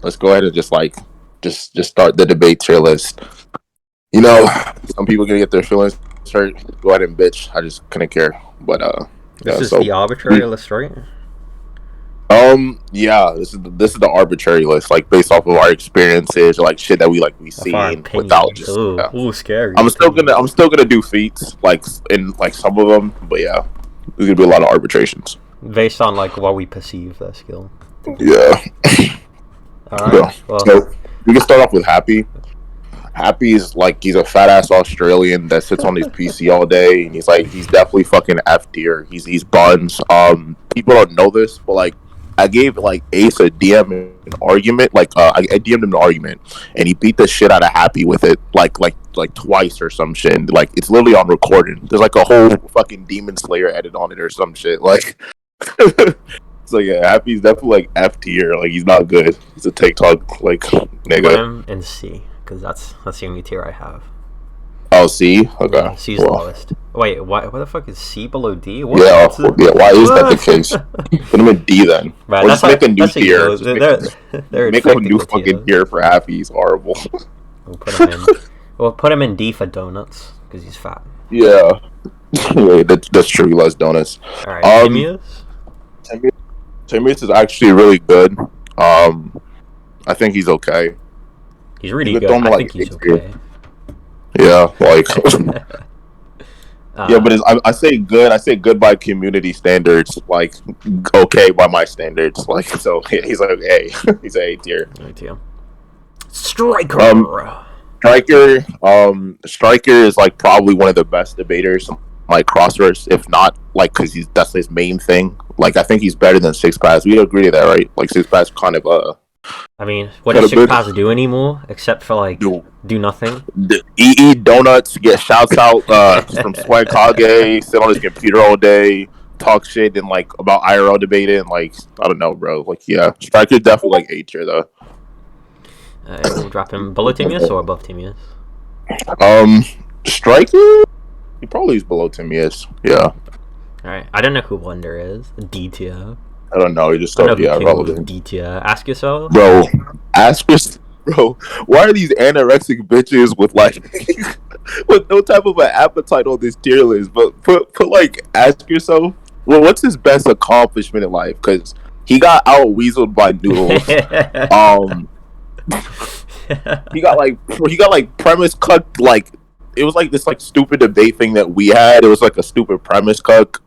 let's go ahead and just start the debate tier list. You know, some people gonna get their feelings hurt. Go ahead and bitch. I just couldn't care. But This yeah. is So the arbitrary list, right? yeah, this is the arbitrary list, like based off of our experiences, or like shit that we Of our seen without opinions. just. Ooh, Yeah. ooh, scary. I'm still gonna do feats like in like some of them, but yeah, there's gonna be a lot of arbitrations. Based on like what we perceive their skill. Yeah. Alright, Yeah. well, So we can start off with Happy. Happy is like he's a fat ass Australian that sits on his PC all day, and he's definitely fucking F tier. He's buns. People don't know this, but like I gave like Ace a DM an argument, I DM'd him an argument, and he beat the shit out of Happy with it, like twice or some shit. And, like it's literally on recording. There's like a whole fucking Demon Slayer edit on it or some shit. Like, so yeah, Happy's definitely like F tier. Like he's not good. He's a TikTok like put nigga. him in C, because that's the only tier I have. Oh, C? Okay. Yeah, C's the lowest. Wait, why the fuck is C below D? What? Yeah, why is that the case? Put him in D then. Man, Or just make a new that's tier. they're Make a new fucking tier for Happy. He's horrible. We'll put him in D for donuts, because he's fat. Yeah. Yeah, that's true. He loves donuts. Alright, Timius? Timius is actually really good. I think he's okay. He's really good. I think he's okay. Yeah, like yeah, but I say good. I say good by community standards. Like okay by my standards. Like so, he's like A. He's A tier. Striker. Striker is like probably one of the best debaters, like crosswords, if not like because that's his main thing. Like I think he's better than Six Pass. We agree to that, right? Like Six Pass kind of I mean, what does Six Pass do anymore except for like do nothing? Eat donuts, get shouts out from Swag Kage, sit on his computer all day, talk shit, and like about IRL debating. Like I don't know, bro. Like yeah, Striker definitely like A tier though. We'll drop him below Timius or above Timius? Striker, he probably is below Timius. Yeah. Alright, I don't know who Blender is. D tier. I don't know. He just thought, yeah, relevant. D tier. Ask yourself, bro. Bro. Why are these anorexic bitches with like with no type of an appetite on this tier list? But put like ask yourself, well, what's his best accomplishment in life? Because he got out weaseled by Noodles. He got like premise cut. Like it was like this like stupid debate thing that we had. It was like a stupid premise cut.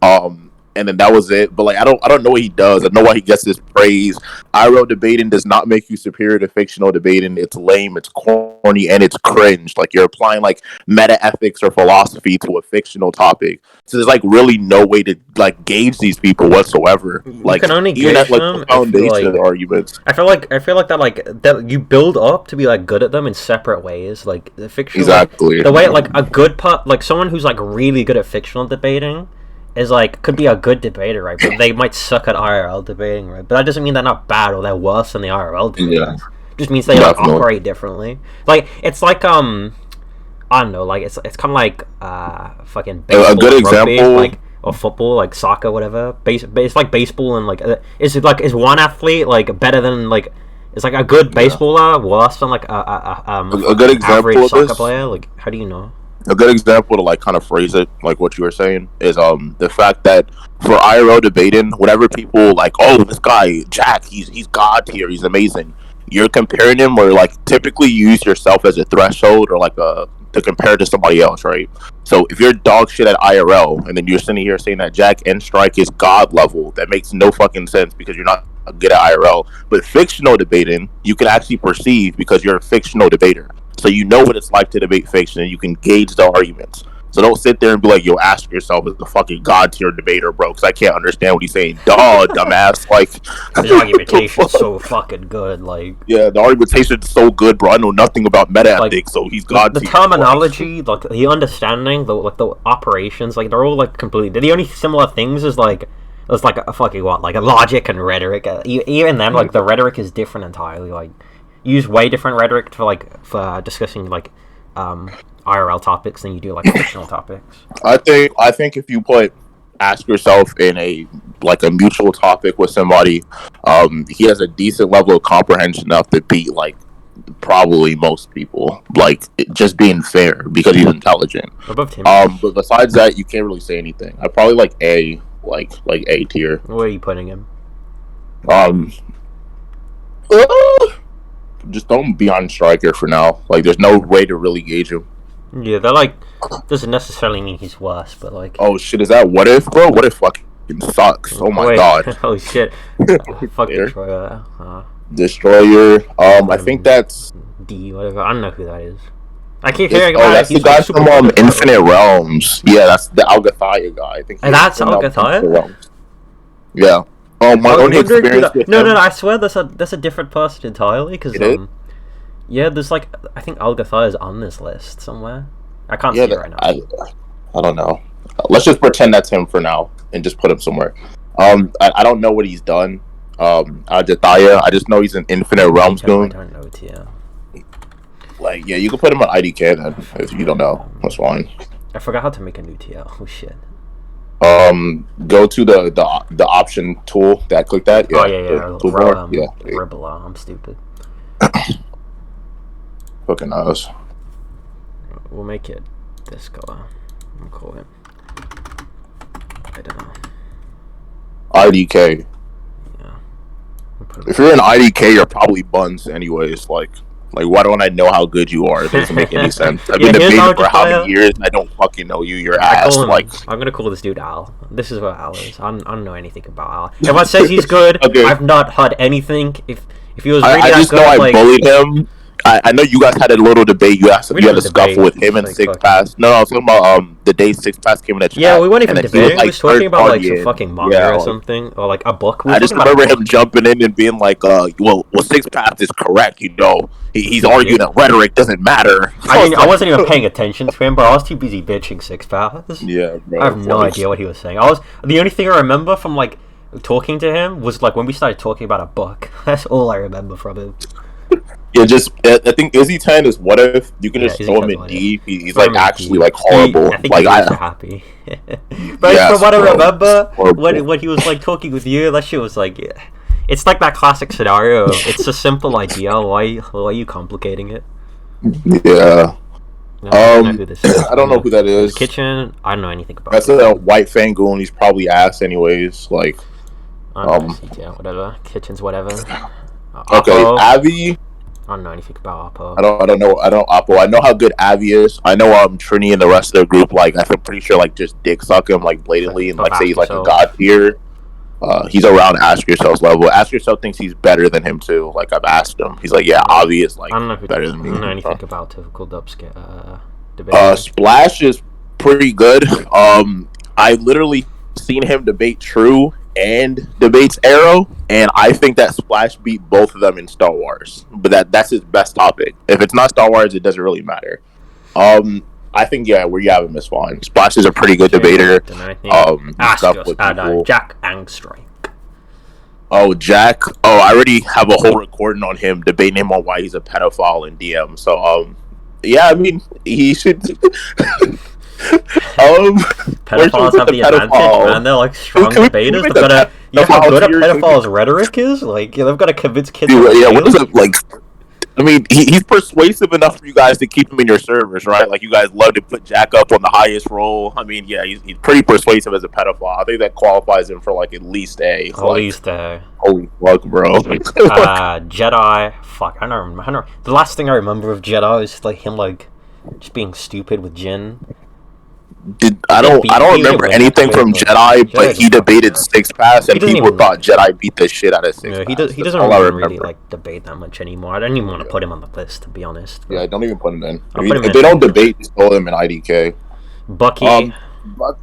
And then that was it. But like I don't know what he does. I know why he gets this praise. IRL debating does not make you superior to fictional debating. It's lame, it's corny, and it's cringe. Like you're applying like meta ethics or philosophy to a fictional topic. So there's like really no way to like gauge these people whatsoever. Like you can only even gauge at like them the foundation of the arguments. I feel like that you build up to be like good at them in separate ways. Like the fictional, exactly. The way like a good part, like someone who's like really good at fictional debating is like could be a good debater, right? But they might suck at IRL debating, right? But that doesn't mean they're not bad or they're worse than the IRL debaters. Yeah. It just means they like operate differently. Like it's like I don't know, like it's kind of like fucking baseball, a good rugby, example, like or football, like soccer, whatever. It's like baseball and like is one athlete like better than like is like a good baseballer worse than like a good example average of soccer this? player? Like how do you know? A good example to like kind of phrase it like what you were saying is the fact that for IRL debating, whenever people like, oh, this guy Jack, he's god tier, he's amazing. You're comparing him, or like typically you use yourself as a threshold or like to compare to somebody else, right? So if you're dog shit at IRL and then you're sitting here saying that Jack and Strike is god level, that makes no fucking sense because you're not good at IRL. But fictional debating, you can actually perceive because you're a fictional debater. So you know what it's like to debate fiction, and you can gauge the arguments. So don't sit there and be like, yo, ask yourself as the fucking god tier debater, bro, because I can't understand what he's saying. Duh, dumbass. Like, the argumentation's so fucking good. Like, yeah, the argumentation's so good, bro. I know nothing about meta ethics, so he's god tier. The terminology, like the understanding, the operations, like they're all like completely. The only similar things is like there's like a fucking like a logic and rhetoric. Even then, like the rhetoric is different entirely. Like. Use way different rhetoric for discussing like IRL topics than you do like fictional topics. I think if you put ask yourself in a like a mutual topic with somebody, he has a decent level of comprehension enough to beat like probably most people. Like just being fair because he's intelligent. Above Tim. But besides that, you can't really say anything. I probably like A, like A tier. Where are you putting him? Just don't be on striker for now. Like, there's no way to really gauge him. Yeah, they're like doesn't necessarily mean he's worse, but like. Oh shit, is that What If, bro? What If fucking sucks? Oh my god. Holy shit. Fuck Destroyer. Destroyer. I think that's D. Whatever. I don't know who that is. I keep hearing about that's it. the guy from Infinite Realms. Yeah, that's the Algathaya guy. I think. And that's Algathaya? Yeah. Oh, my only experience with no, I swear that's a different person entirely. Because yeah, there's like I think Algathaya is on this list somewhere. I can't see it right now. I don't know. Let's just pretend that's him for now and just put him somewhere. I don't know what he's done. Algathaya. I just know he's an Infinite Realms goon. I don't know it. Yeah. Like, yeah, you can put him on IDK then if you don't know. That's fine. I forgot how to make a new TL. Oh shit. Go to the option tool. Click that. Yeah. Oh yeah. Rebel. I'm stupid. Fucking knows. We'll make it this color. I'll call it. I don't know. IDK. Yeah. If you're an IDK, you're probably buns anyways. Like, why don't I know how good you are? It doesn't make any sense. I've been debating for how many years, and I don't fucking know you. Your ass. I'm gonna call this dude Al. This is what Al is. I don't know anything about Al. Everyone says he's good. Okay. I've not heard anything. If he was really I that just good, know I bullied him. I know you guys had a little debate. You had a scuffle with him and Six Pass. No, I was talking about the day Six Pass came in the chat. Yeah, we weren't even debating. We was talking about like some fucking manga or something, or like a book. I just remember him jumping in and being like, well, Six Pass is correct. You know, he's arguing that rhetoric doesn't matter. I wasn't even paying attention to him, but I was too busy bitching Six Pass. Yeah, bro, I have no idea what he was saying. The only thing I remember from like talking to him was like when we started talking about a book. That's all I remember from him. Yeah, I think Izzy 10 is What If. You can just throw him in D. He's like actually like horrible. I think like he's happy. But from what I remember, when he was like talking with you, that shit was like, it's like that classic scenario. It's a simple idea. Why are you complicating it? Yeah. No, I don't know who this is. I don't know who that is. Kitchen. I don't know anything about. That's a white Fangoon. He's probably ass anyways. Like. Yeah, whatever. Kitchen's whatever. Okay, Avi. I don't know anything about Oppo. I don't know Oppo. I know how good Avi is. I know Trini and the rest of the group, like, I'm pretty sure, like, just dick suck him, like, blatantly, and, like, say he's, like, a god tier. He's around Ask Yourself's level. Ask Yourself thinks he's better than him, too. Like, I've asked him. He's like, yeah, Avi is, like, better than me. I don't know anything about typical debate. Splash is pretty good. I literally seen him debate True and debates Arrow, and I think that Splash beat both of them in Star Wars. But that's his best topic. If it's not Star Wars, it doesn't really matter. I think where you have him is fine. Splash is a pretty good debater. Jack Angstrike. Oh, Jack. Oh, I already have a whole recording on him debating him on why he's a pedophile in DM. So yeah, I mean he should. Pedophiles have the advantage, man. They're like strong debaters. You know how good a pedophile's rhetoric is? Like, they've got to convince kids. Yeah, what is it like? I mean, he's persuasive enough for you guys to keep him in your servers, right? Like, you guys love to put Jack up on the highest role. I mean, yeah, he's pretty persuasive as a pedophile. I think that qualifies him for like at least A. Holy fuck, bro. Jedi. Fuck, I don't remember. The last thing I remember of Jedi is like him like just being stupid with Jin. I don't remember anything from Jedi, but he debated Six Pass, and people thought Jedi beat the shit out of Six Pass. He doesn't really like debate that much anymore. I don't even want to put him on the list, to be honest. Yeah, don't even put him in. If they don't debate, just throw him in IDK. Bucky. What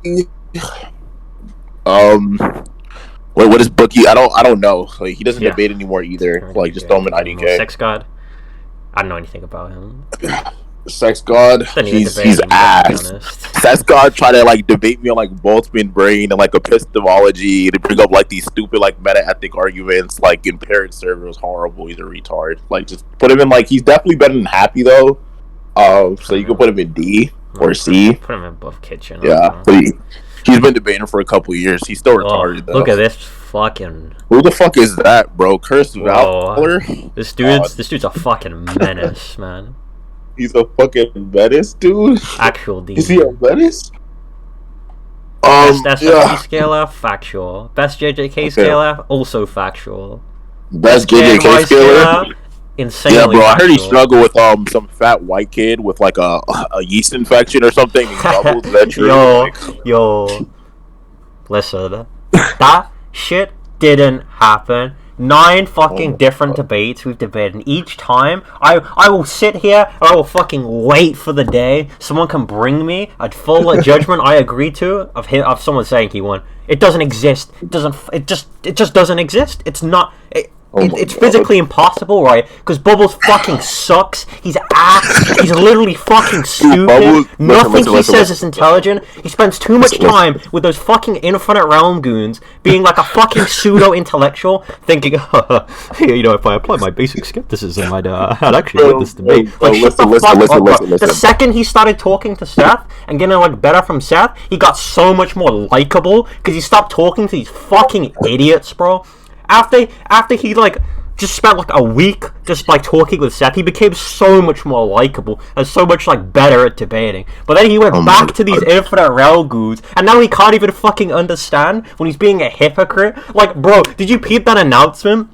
is Bucky? I don't know. Like, he doesn't debate anymore either. Like, just throw him in IDK. Sex God. I don't know anything about him. Sex God, he's ass. Sex God tried to like debate me on like Boltzmann brain and like epistemology to bring up like these stupid like meta ethic arguments like in paired servers. Horrible. He's a retard. Like, just put him in like, he's definitely better than Happy though. So you can put him in D or C. Put him in above Kitchen. Yeah. He's been debating for a couple of years. He's still retarded though. Look at this fucking. Who the fuck is that, bro? Curse Whoa. Valor. This dude's a fucking menace, man. He's a fucking menace, dude. Actual demon. Is he a menace? Best SFC scaler, factual. Best JJK scaler, also factual. Best JJK scaler, insanely. Yeah, bro. Factual. I heard he struggled with some fat white kid with like a yeast infection or something. Is that true? Yo, listen, that shit didn't happen. 9 fucking different debates we've debated, and each time I will sit here and I will fucking wait for the day someone can bring me a full judgment I agree to of someone saying he won. It doesn't exist. It just doesn't exist. It's not. It's physically impossible, right? Because Bubbles fucking sucks. He's ass. He's literally fucking stupid. Nothing he says is intelligent. He spends too much time with those fucking Infinite Realm goons being like a fucking pseudo-intellectual, thinking, you know, if I apply my basic skepticism, I'd actually win this debate. Like, shut the fuck up, bro. The second he started talking to Seth and getting like better from Seth, he got so much more likable because he stopped talking to these fucking idiots, bro. After he like just spent like a week just like talking with Seth, he became so much more likable and so much like better at debating. But then he went back to these Infinite Realm goons, and now he can't even fucking understand when he's being a hypocrite. Like, bro, did you peep that announcement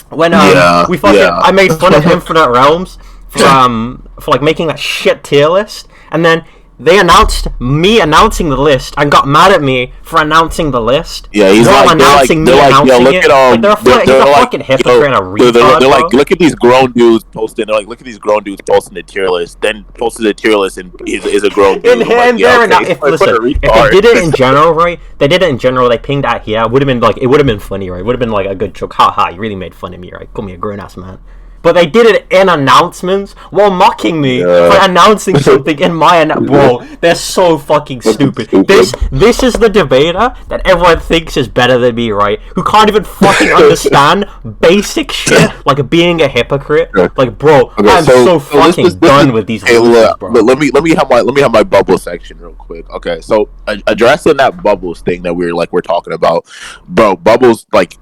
when I made fun of Infinite Realms for like making that shit tier list, and then they announced me announcing the list and got mad at me for announcing the list. Yeah, he's like, announcing me announcing it. Like, they're a fucking hypocrite and a retard. They're like, look at these grown dudes posting. They're like, look at these grown dudes posting the tier list. Then posted the tier list and is a grown dude. If they did it in general, right? They did it in general. They pinged at here. It would have been funny, right? It would have been like a good joke. Ha ha! You really made fun of me, right? Call me a grown ass man. But they did it in announcements while mocking me for announcing something in my bro. They're so fucking stupid. This is the debater that everyone thinks is better than me, right? Who can't even fucking understand basic shit like being a hypocrite. Like, bro, I'm so fucking done with these losers, bro. Let me have my bubble section real quick. Okay, so addressing that bubbles thing that we're talking about, bro. Bubbles like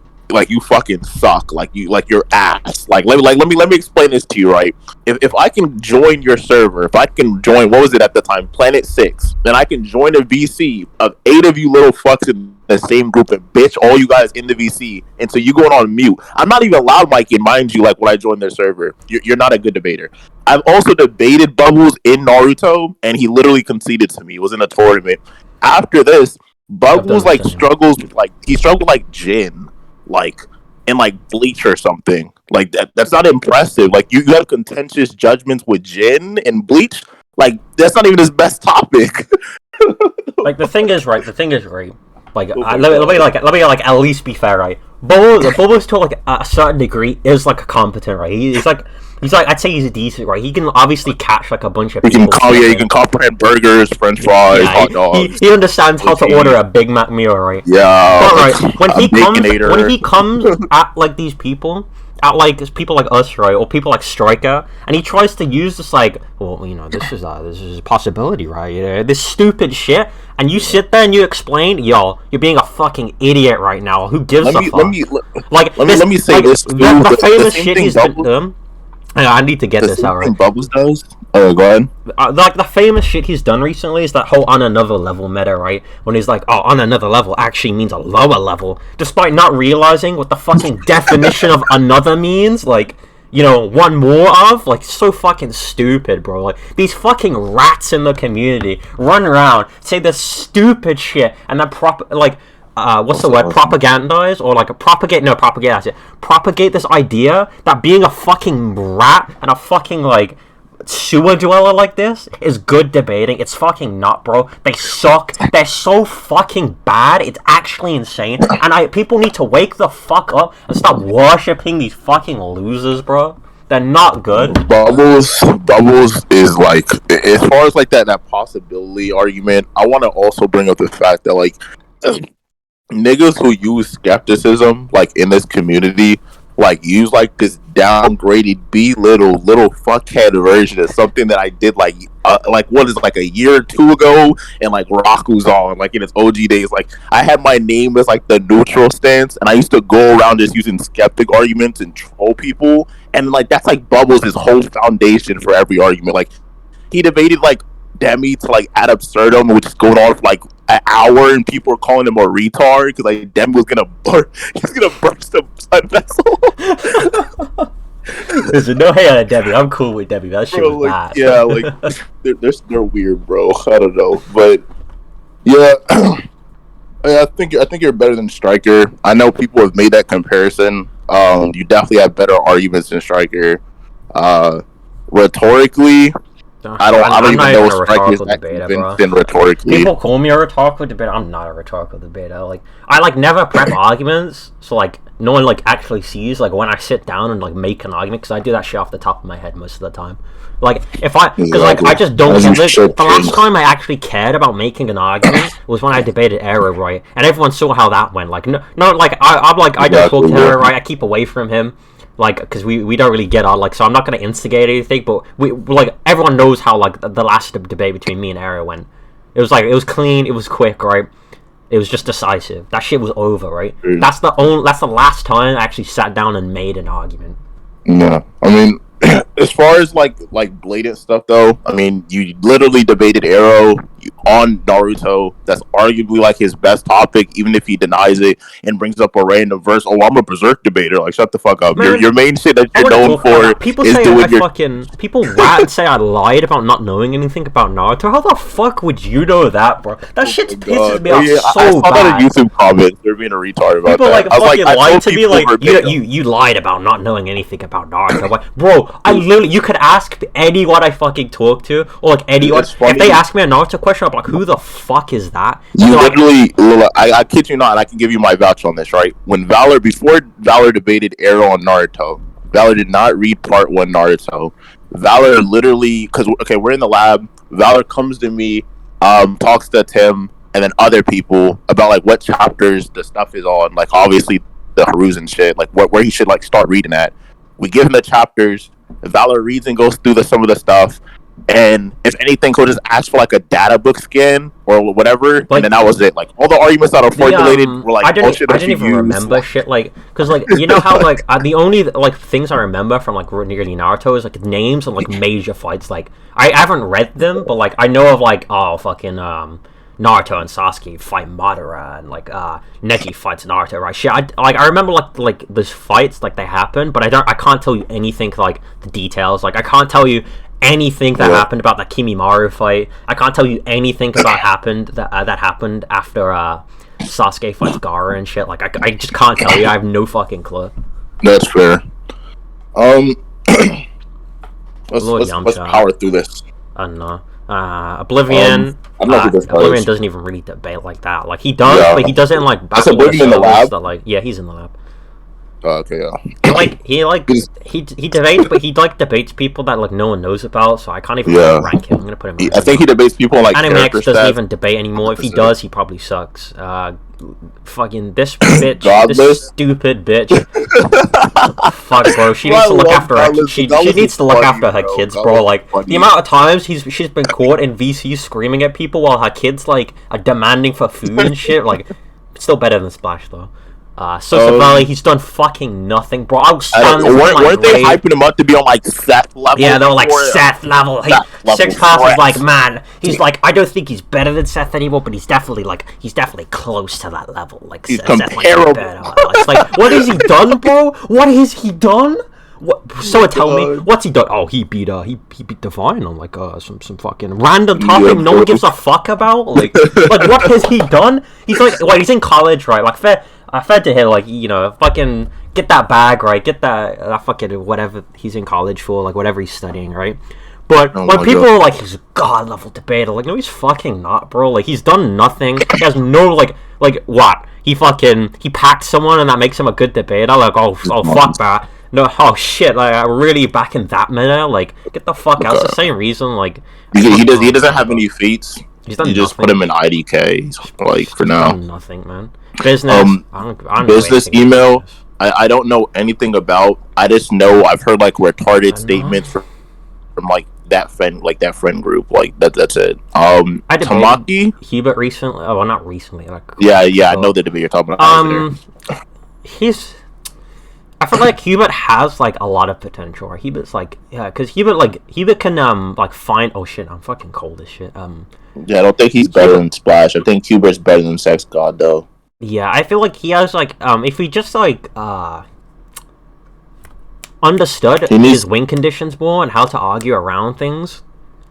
you fucking suck, like you're ass. Like let me explain this to you, right? If I can join your server, if I can join, what was it at the time, Planet 6, then I can join a VC of 8 of you little fucks in the same group and bitch all you guys in the VC, and so you going on mute. I'm not even allowed, Mikey, mind you, like when I joined their server. You're not a good debater. I've also debated Bubbles in Naruto, and he literally conceded to me. It was in a tournament. After this, Bubbles struggled like Jin, like in like Bleach or something like that. That's not impressive. Like you have contentious judgments with Jin and Bleach. Like that's not even his best topic. Like the thing is right. Like let me at least be fair, right? Bubbles to like a certain degree is like competent, right? He's like I'd say he's decent, right? He can obviously catch like a bunch of people. He can comprehend burgers, French fries, hot dogs. He understands how to order a Big Mac meal, right? Yeah. But right, when he comes at like these people, at like people like us, right, or people like Striker, and he tries to use this like, well, you know, this is a possibility, right? You know, this stupid shit, and you sit there and you explain, yo, you're being a fucking idiot right now. Who gives a fuck? Let me say this. The famous shit he's been. I need to get this out right. Bubbles does. Oh, go ahead. Like the famous shit he's done recently is that whole on another level meta, right? When he's like, oh, on another level actually means a lower level, despite not realizing what the fucking definition of another means. Like, you know, one more of, like, so fucking stupid, bro. Like, these fucking rats in the community run around, say this stupid shit, and then what's the word? Propagandize or like propagate this idea that being a fucking rat and a fucking like sewer dweller like this is good debating. It's fucking not, bro. They suck. They're so fucking bad. It's actually insane. And people need to wake the fuck up and stop worshipping these fucking losers, bro. They're not good. Bubbles is like, as far as like that possibility argument, I want to also bring up the fact that like niggas who use skepticism like in this community like use like this downgraded little fuckhead version of something that I did like like what is it, like a year or two ago, and like Raku's on like in its OG days. Like I had my name as like the neutral stance, and I used to go around just using skeptic arguments and troll people, and like that's like Bubbles' his whole foundation for every argument. Like he debated like Demi to like ad absurdum, which is going on for like an hour, and people are calling him a retard because like Demi was gonna he's gonna burst the blood vessel. There's no hate on Debbie. I'm cool with Debbie. That shit was like, bad. Yeah, like they're weird, bro. I don't know, but yeah, I think you're better than Striker. I know people have made that comparison. You definitely have better arguments than Striker. Rhetorically, I don't even know if Striker's that convincing rhetorically. People call me a rhetorical debater. I'm not a rhetorical debater. Like I like never prep arguments, so like no one like actually sees like when I sit down and like make an argument, because I do that shit off the top of my head most of the time. Like if I, because like I just don't get it. The last time I actually cared about making an argument was when I debated Arrow, right? And everyone saw how that went. Like no, like I'm like I don't talk to Arrow, right? I keep away from him. Like, because we don't really get on, like, so I'm not going to instigate anything, but we, like, everyone knows how, like, the last debate between me and Arrow went. It was, like, it was clean, it was quick, right? It was just decisive. That shit was over, right? That's the last time I actually sat down and made an argument. Yeah, I mean, as far as, like blatant stuff, though, I mean, you literally debated Arrow on Naruto. That's arguably, like, his best topic, even if he denies it and brings up a random verse. Oh, I'm a Berserk debater. Like, shut the fuck up. Man, your main shit that you're known for people is say doing people rat and say I lied about not knowing anything about Naruto. How the fuck would you know that, bro? That shit pisses me off so bad. I saw that in YouTube comments. They're being a retard about people, that. People, like, fucking lied to me, like, you lied about not knowing anything about Naruto. I'm like, bro, I literally, you could ask anyone I fucking talk to, or, like, anyone. If they ask me a Naruto question, I'm like, who the fuck is that? You literally, I kid you not, and I can give you my vouch on this, right? Before Valor debated Arrow on Naruto, Valor did not read part 1 Naruto. Valor literally, because, okay, we're in the lab, Valor comes to me, talks to Tim, and then other people about, like, what chapters the stuff is on, like, obviously, the Haruzen shit, like, where he should, like, start reading at. We give him the chapters, Valor reads and goes through some of the stuff, and if anything, he'll just ask for like a data book scan or whatever, like, and then that was it. Like all the arguments that are formulated were like bullshit. I didn't even remember shit, like, because like you know how like the only like things I remember from like nearly Naruto is like names and like major fights. Like I haven't read them, but like I know of like fucking Naruto and Sasuke fight Madara, and like Neji fights Naruto, right? Shit, I remember like those fights, like they happen, but I can't tell you anything like the details. Like I can't tell you anything that happened about the Kimimaru fight. I can't tell you anything that happened after Sasuke fights Gaara and shit. Like I just can't tell you. I have no fucking clue. That's fair. Let's power through this. I don't know. Oblivion. Oblivion doesn't even really debate like that. Like he does, but he does it in like battle. Oblivion in the lab. That, like, yeah, he's in the lab. Okay, yeah. He debates, but he like debates people that like no one knows about. So I can't even rank him. I'm gonna put him. I think he debates people like Animax doesn't even debate anymore. If he does, he probably sucks. Fucking this bitch, this stupid bitch. Fuck, bro. She needs to look after her. She needs to look after her kids, bro. Like the amount of times she's been caught in VC screaming at people while her kids like are demanding for food and shit. Like, it's still better than Splash though. Valley, he's done fucking nothing, bro. Weren't they hyping him up to be on like Seth level? Yeah, they were like Seth level. Six Path was like, man, he's like, I don't think he's better than Seth anymore, but he's definitely close to that level. Like he's Seth, comparable. It's like, what has he done, bro? What has he done? What? So tell me, what's he done? Oh, he beat Divine on like some fucking random topic no one gives a fuck about. Like what has he done? He's like, well, he's in college, right? Like fair to him, like, you know, fucking get that bag, right? Get that fucking whatever he's in college for, like whatever he's studying, right? But when people are like, he's a god level debater, like, no, he's fucking not, bro. Like, he's done nothing. He has no like what? He packed someone and that makes him a good debater. Like, oh fuck that. No, oh shit, like, I'm really back in that meta. Like, get the fuck out. It's the same reason, like, he doesn't have any feats. You just put him in IDK, like, for now. Nothing, man. Business. I don't business email. I don't know anything about. I just know I've heard like retarded statements from from like that friend group. Like that's it. I debated Tamaki. Hubert recently. Oh, well, not recently. Like Yeah, I know the debate you're talking about. He's. I feel like Hubert has like a lot of potential. Right? Hubert's like because Hubert can like find. Oh shit! I'm fucking cold as shit. Yeah, I don't think he's better than Splash. I think Hubert's better than Sex God though. Yeah, I feel like he has like if he just like understood his win conditions more and how to argue around things,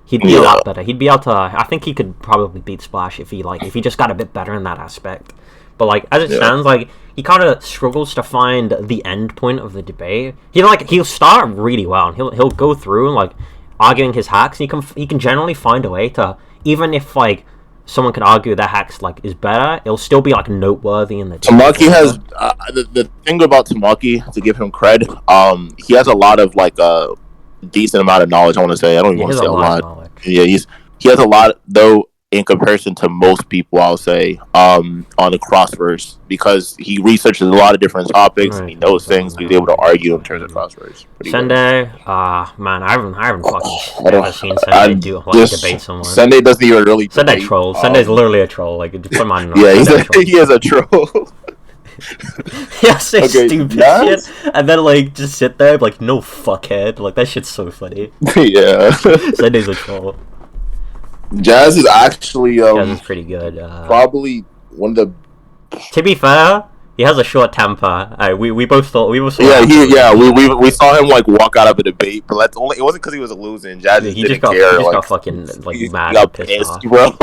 he'd be a lot better. He'd be able to. I think he could probably beat Splash if he just got a bit better in that aspect. But like as it stands, like he kind of struggles to find the end point of the debate. He'll start really well, and he'll go through and like arguing his hacks. And he can generally find a way to, even if like someone could argue that hacks like is better, it'll still be like noteworthy in the debate. Tamaki has the thing about Tamaki, to give him cred. He has a lot of like a decent amount of knowledge. I want to say I don't even want to say a lot. Yeah, he has a lot though. In comparison to most people, I'll say, on the crosswords, because he researches a lot of different topics and he knows things. He's able to argue in terms of crosswords. Sunday, man, I haven't fucking ever seen Sunday do like debate someone. Sunday doesn't even really. Sunday troll. Sunday's literally a troll. Like, put him on. Yeah, he is a troll. Yeah, say stupid shit, and then like just sit there like no fuckhead. Like that shit's so funny. Yeah, Sunday's a troll. Jazz is actually Jazz is pretty good. Probably one of the. To be fair, he has a short temper. We both thought we were. We saw him like walk out of a debate, but that's only. It wasn't because he was losing. Jazz he didn't just got, care. He just got fucking like mad, he got pissed off. bro.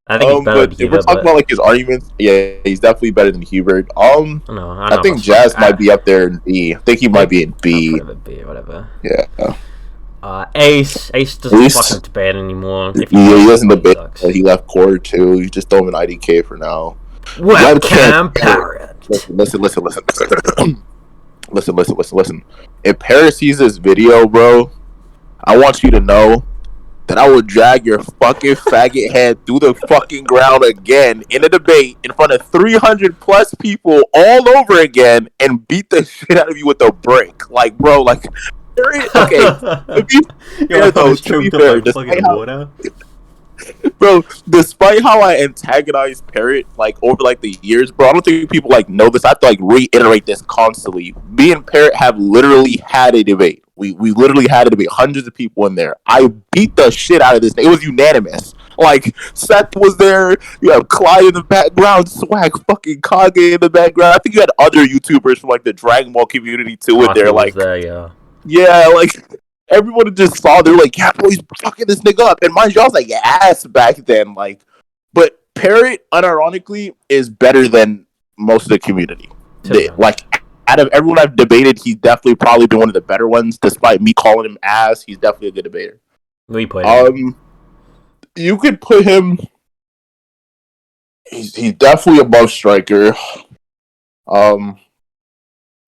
I think he's better than Hubert. If we're talking about like his arguments, yeah, he's definitely better than Hubert. I think Jazz might be up there in B. I think he might be in B. B, whatever. Yeah. Ace doesn't fucking debate anymore. He doesn't debate. He left core too. You just throw him an IDK for now. Webcam parrot. Listen. Listen. If Parrot sees this video, bro, I want you to know that I will drag your fucking faggot head through the fucking ground again in a debate in front of 300 plus people all over again and beat the shit out of you with a brick. Like, bro, like. Okay, to be fair, despite how I antagonized Parrot like over like the years, bro, I don't think people like know this. I have to like reiterate this constantly. Me and Parrot have literally had a debate. We literally had a debate. Hundreds of people in there. I beat the shit out of this thing. It was unanimous. Like Seth was there. You have Clyde in the background. Swag fucking Kage in the background. I think you had other YouTubers from like the Dragon Ball community too in there. Like yeah, like everyone just saw. They're like, "Yeah, bro, he's fucking this nigga up." And mind you, I was like, "Ass" back then. Like, but Parrot, unironically, is better than most of the community. Like, out of everyone I've debated, he's definitely probably been one of the better ones. Despite me calling him ass, he's definitely a good debater. We put him. You could put him. He's definitely above Striker. Above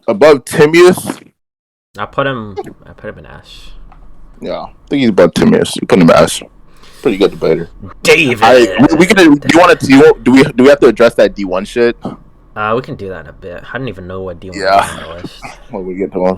Timius. I put him in S. Yeah, I think he's above Timius. You put him in S. Pretty good debater. David. Do we have to address that D1 shit? We can do that in a bit. I didn't even know what D1 was on the list. When we get to him.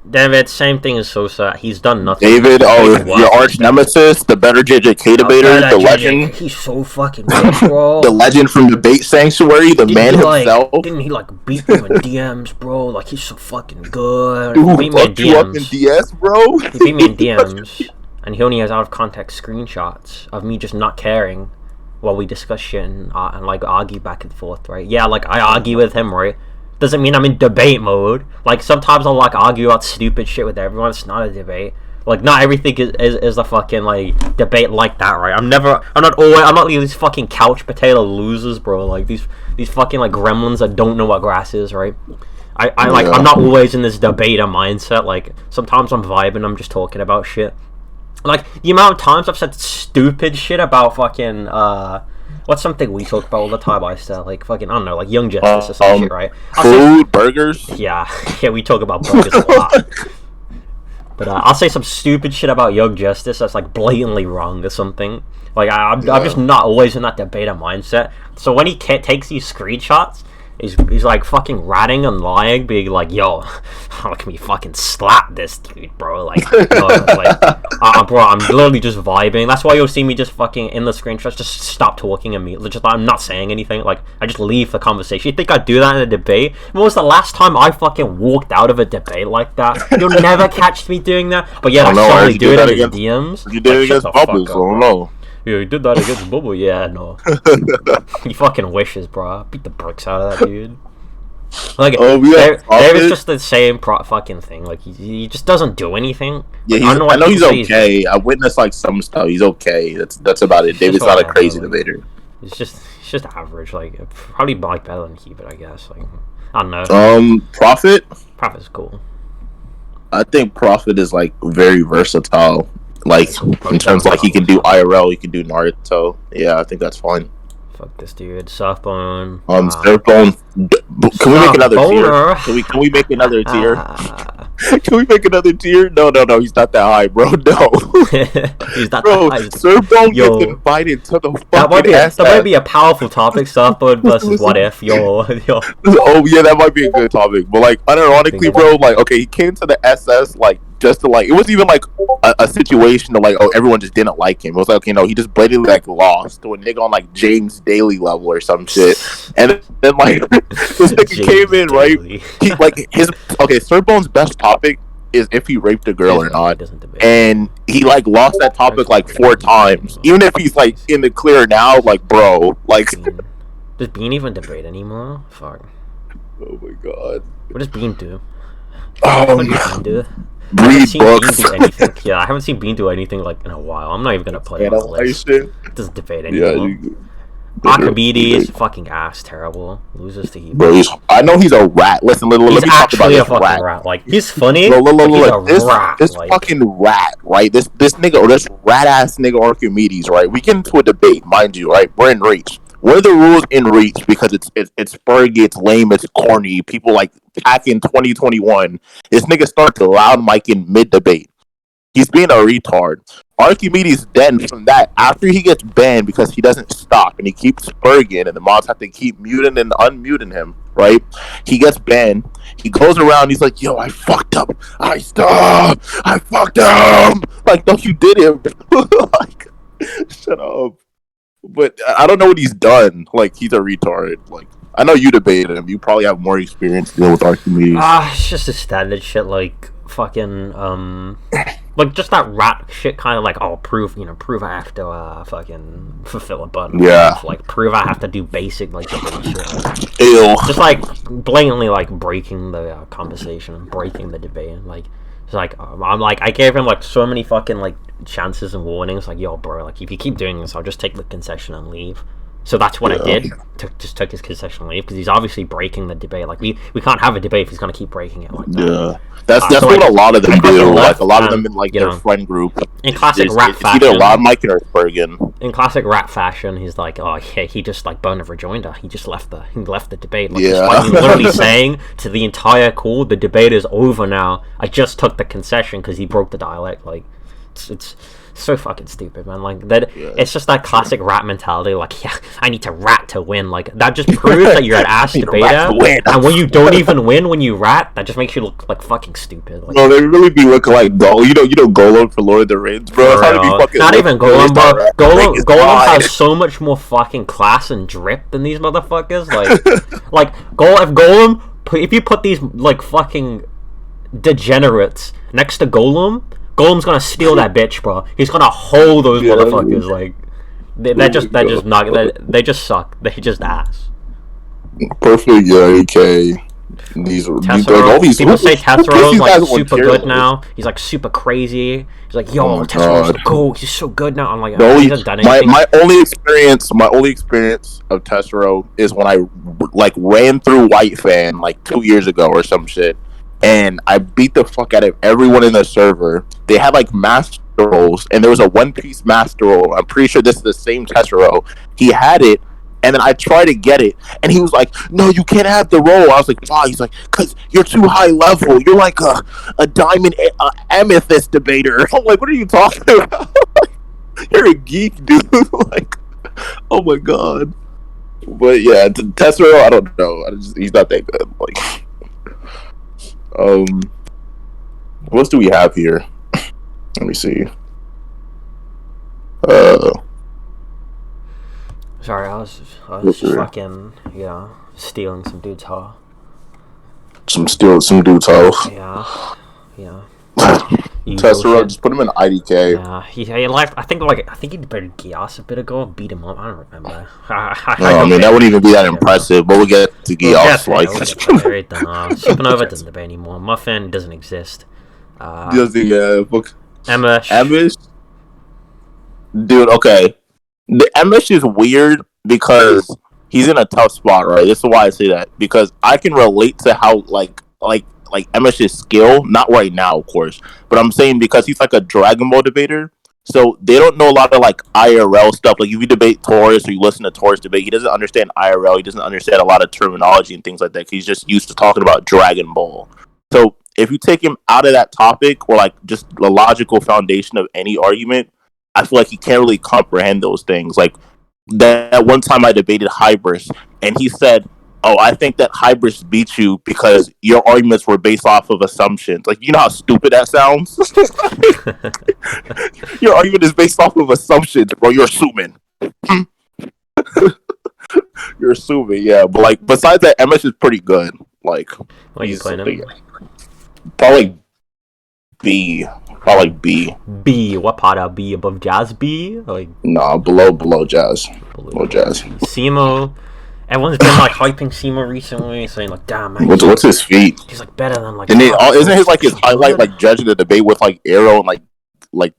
David, same thing as Sosa. He's done nothing. David, your arch nemesis, the better JJK debater, the legend. He's so fucking good, bro. The legend from Debate Sanctuary, the man himself. Didn't he like beat me in DMs, bro? Like he's so fucking good. Dude, he beat me in DS, bro. He beat me in DMs, and he only has out of context screenshots of me just not caring while we discuss shit and like argue back and forth, right? Yeah, like I argue with him, right? Doesn't mean I'm in debate mode. Like sometimes I'll like argue about stupid shit with everyone. It's not a debate. Like not everything is a fucking like debate like that, right? I'm not these fucking couch potato losers, bro. Like these fucking like gremlins that don't know what grass is, right? I'm not always in this debater mindset. Like sometimes I'm vibing. I'm just talking about shit. Like the amount of times I've said stupid shit about fucking what's something we talk about all the time? I said like fucking I don't know, like Young Justice or some shit, right? Burgers. Yeah, we talk about burgers a lot. But I'll say some stupid shit about Young Justice that's like blatantly wrong or something. Like I'm just not always in that debater mindset. So when he takes these screenshots He's like fucking ratting and lying, being like, "Yo, how can we fucking slap this dude, bro?" Like, no, like, bro, I'm literally just vibing. That's why you'll see me just fucking in the screenshots, just stop talking immediately. Just I'm not saying anything. Like, I just leave the conversation. You think I'd do that in a debate? When was the last time I fucking walked out of a debate like that? You'll never catch me doing that. But yeah, I suddenly do it in his DMs. You did it against Bubbles. I don't know. Yeah, he did that against Bubble. Yeah, no. He fucking wishes, bro. Beat the bricks out of that dude. Like, David's just the same fucking thing. Like, he just doesn't do anything. Yeah, like, I know he's okay. I witnessed like some stuff. He's okay. That's about it. David's not a crazy debater. It's just average. Like, probably like better than Keep It, I guess. Like, I don't know. Prophet's cool. I think Prophet is like very versatile. Like, in terms of, like, he can do IRL, he can do Naruto. Yeah, I think that's fine. Fuck this dude. Surfbone. Surfbone. Can we make another tier? Can we make another tier? Can we make another tier? No, he's not that high, bro. No. He's not bro, that high. Surfbone gets invited to the fucking that might be a powerful topic, Surfbone versus What If, yo. Oh, yeah, that might be a good topic. But, like, unironically, bro, like, okay, he came to the SS, like, just to, like, it wasn't even like a situation to, like, oh, everyone just didn't like him. It was like, you know, he just blatantly, like, lost to a nigga on, like, James Daly level or some shit. And then like, this nigga came in, right? He, like, Surfbone's best topic is if he raped a girl or not. And he, like, lost that topic, like, 4 times. Even if he's, like, in the clear now, like, bro, like. Does Bean even debate anymore? Fuck. Oh my god. What does Bean do? What does Bean do? Read books. Yeah, I haven't seen Bean do anything like in a while. I'm not even gonna play it on the list. Doesn't debate anymore. Archimedes, fucking ass, terrible. Loses to Hebrew. Bro, I know he's a rat. Listen, let me talk about this rat. Like, he's funny. He's this rat. This like, fucking rat, right? This nigga, or this rat ass nigga Archimedes, right? We get into a debate, mind you, right? We're in Reach. What are the rules in Reach? Because it's spurgy, it's lame, it's corny. People like back in 2021, this nigga starts to loud mic in mid debate. He's being a retard. Archimedes then from that, after he gets banned because he doesn't stop and he keeps spurging and the mods have to keep muting and unmuting him, right? He gets banned. He goes around, he's like, yo, I fucked up. I fucked up. Like, no, you didn't. Like, shut up. But I don't know what he's done. Like, he's a retard. Like, I know you debated him. You probably have more experience dealing with Archimedes. It's just a standard shit, like, fucking, like, just that rat shit, kind of like, oh, prove I have to, fucking fulfill a button. Yeah. Like, prove I have to do basic, like, debate shit. Ew. Just, like, blatantly, like, breaking the conversation and breaking the debate. And, like, it's like, I'm like, I gave him, like, so many fucking, like, chances and warnings. Like, yo, bro, like, if you keep doing this, I'll just take the concession and leave. So that's what I did. Just took his concession and leave because he's obviously breaking the debate. Like, we can't have a debate if he's gonna keep breaking it like that. Yeah, that's so what a lot of them do. Like, a lot of them in, like, their friend group. In classic rat fashion, either loud mic or Bergen. In classic rat fashion, he's like, oh yeah, he just, like, burned a rejoinder. He just left the debate. Like, yeah. He's literally saying to the entire call, the debate is over now. I just took the concession because he broke the dialect. Like, it's so fucking stupid, man. Like, that, it's just that classic rat mentality. Like, yeah, I need to rat to win. Like, that just proves that you're an ass debater. And when you don't even win when you rat, that just makes you look like fucking stupid. Like, no, they really be looking like Gollum. You know Gollum for Lord of the Rings, bro. Not even Gollum, bro. Gollum has so much more fucking class and drip than these motherfuckers. Like, if you put these, like, fucking degenerates next to Golem's gonna steal that bitch, bro. He's gonna hold those motherfuckers. Like, they just suck. They just ass. Perfect, yeah, okay. People say Tessero's like super good now. He's like super crazy. He's like, yo, Tessero's cool. He's so good now. I'm like, he hasn't done anything. My only experience of Tessero is when I, like, ran through White Fan like 2 years ago or some shit. And I beat the fuck out of everyone in the server. They had, like, master rolls, and there was a one-piece master roll. I'm pretty sure this is the same Tessero. He had it, and then I tried to get it, and he was like, no, you can't have the roll. I was like, why? He's like, because you're too high level. You're like a diamond amethyst debater. I'm like, what are you talking about? You're a geek, dude. Like, oh my god. But yeah, Tessero, I don't know. He's not that good. Like, um, what else do we have here? Let me see. Uh, Sorry, I was just fucking, stealing some dude's heart. some dude's house. Yeah. Tessero, just put him in IDK. Yeah, he left. I think he debated Gias a bit ago. Beat him up. I don't remember. I mean, that wouldn't even be that impressive. But we'll get to Gias. Supernova doesn't debate anymore. Muffin doesn't exist. Emish. Dude, okay. The Emish is weird because he's in a tough spot, right? This is why I say that. Because I can relate to how, like Emish's skill, not right now, of course, but I'm saying because he's like a Dragon Ball debater, so they don't know a lot of like IRL stuff. Like if you debate Taurus or you listen to Taurus debate, he doesn't understand IRL. He doesn't understand a lot of terminology and things like that. He's just used to talking about Dragon Ball. So if you take him out of that topic or like just the logical foundation of any argument, I feel like he can't really comprehend those things. Like that one time I debated Hybris, and he said, "Oh, I think that Hybris beat you because your arguments were based off of assumptions." Like, you know how stupid that sounds? Your argument is based off of assumptions, bro. You're assuming. You're assuming, yeah. But like, besides that, MS is pretty good. Like, what are you playing him? Probably B. Probably B. B. What part of B? Above Jazz B? Like, no, below Jazz. Below Jazz. Simo. Everyone's been like hyping Simo recently, saying like, "Damn, man, what's his feat?" He's like better than like. Isn't his like his highlight like judging the debate with like Arrow and like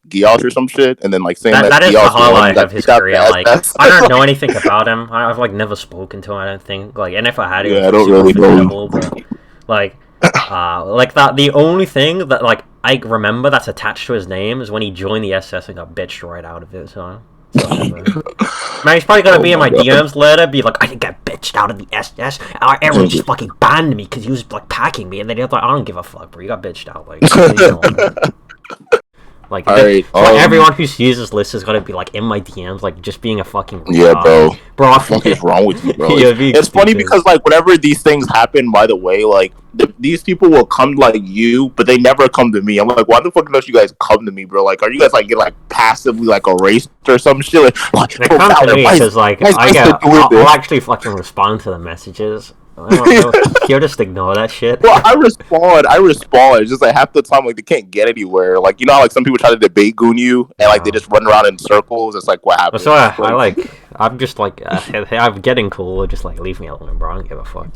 Gios or some shit, and then like saying that is Gios the highlight won, of his career. Like, I don't know anything about him. I've like never spoken to him. I don't think. Like, and if I had, I don't really know. But, like that. The only thing that like I remember that's attached to his name is when he joined the SS and got bitched right out of it. So man, he's probably gonna be in my DMs later, be like, "I didn't get bitched out of the SS. Everyone just fucking banned me because he was like packing me," and then he's like, "I don't give a fuck, bro. You got bitched out." Like, everyone who sees this list is gonna be like in my DMs, like just being a fucking bro. What the fuck is wrong with you, bro? It's funny because like whenever these things happen, by the way, like these people will come to like you, but they never come to me. I'm like, why the fuck don't you guys come to me, bro? Like, are you guys like get like passively like erased or some shit? Like they come to me because like I'll actually fucking respond to the messages. He'll just ignore that shit. Well, I respond. It's just like half the time, like they can't get anywhere. Like, you know how like some people try to debate goon you and like they just run around in circles. It's like what happens. So I'm just like I'm getting cool. Just like leave me alone, bro. I don't give a fuck.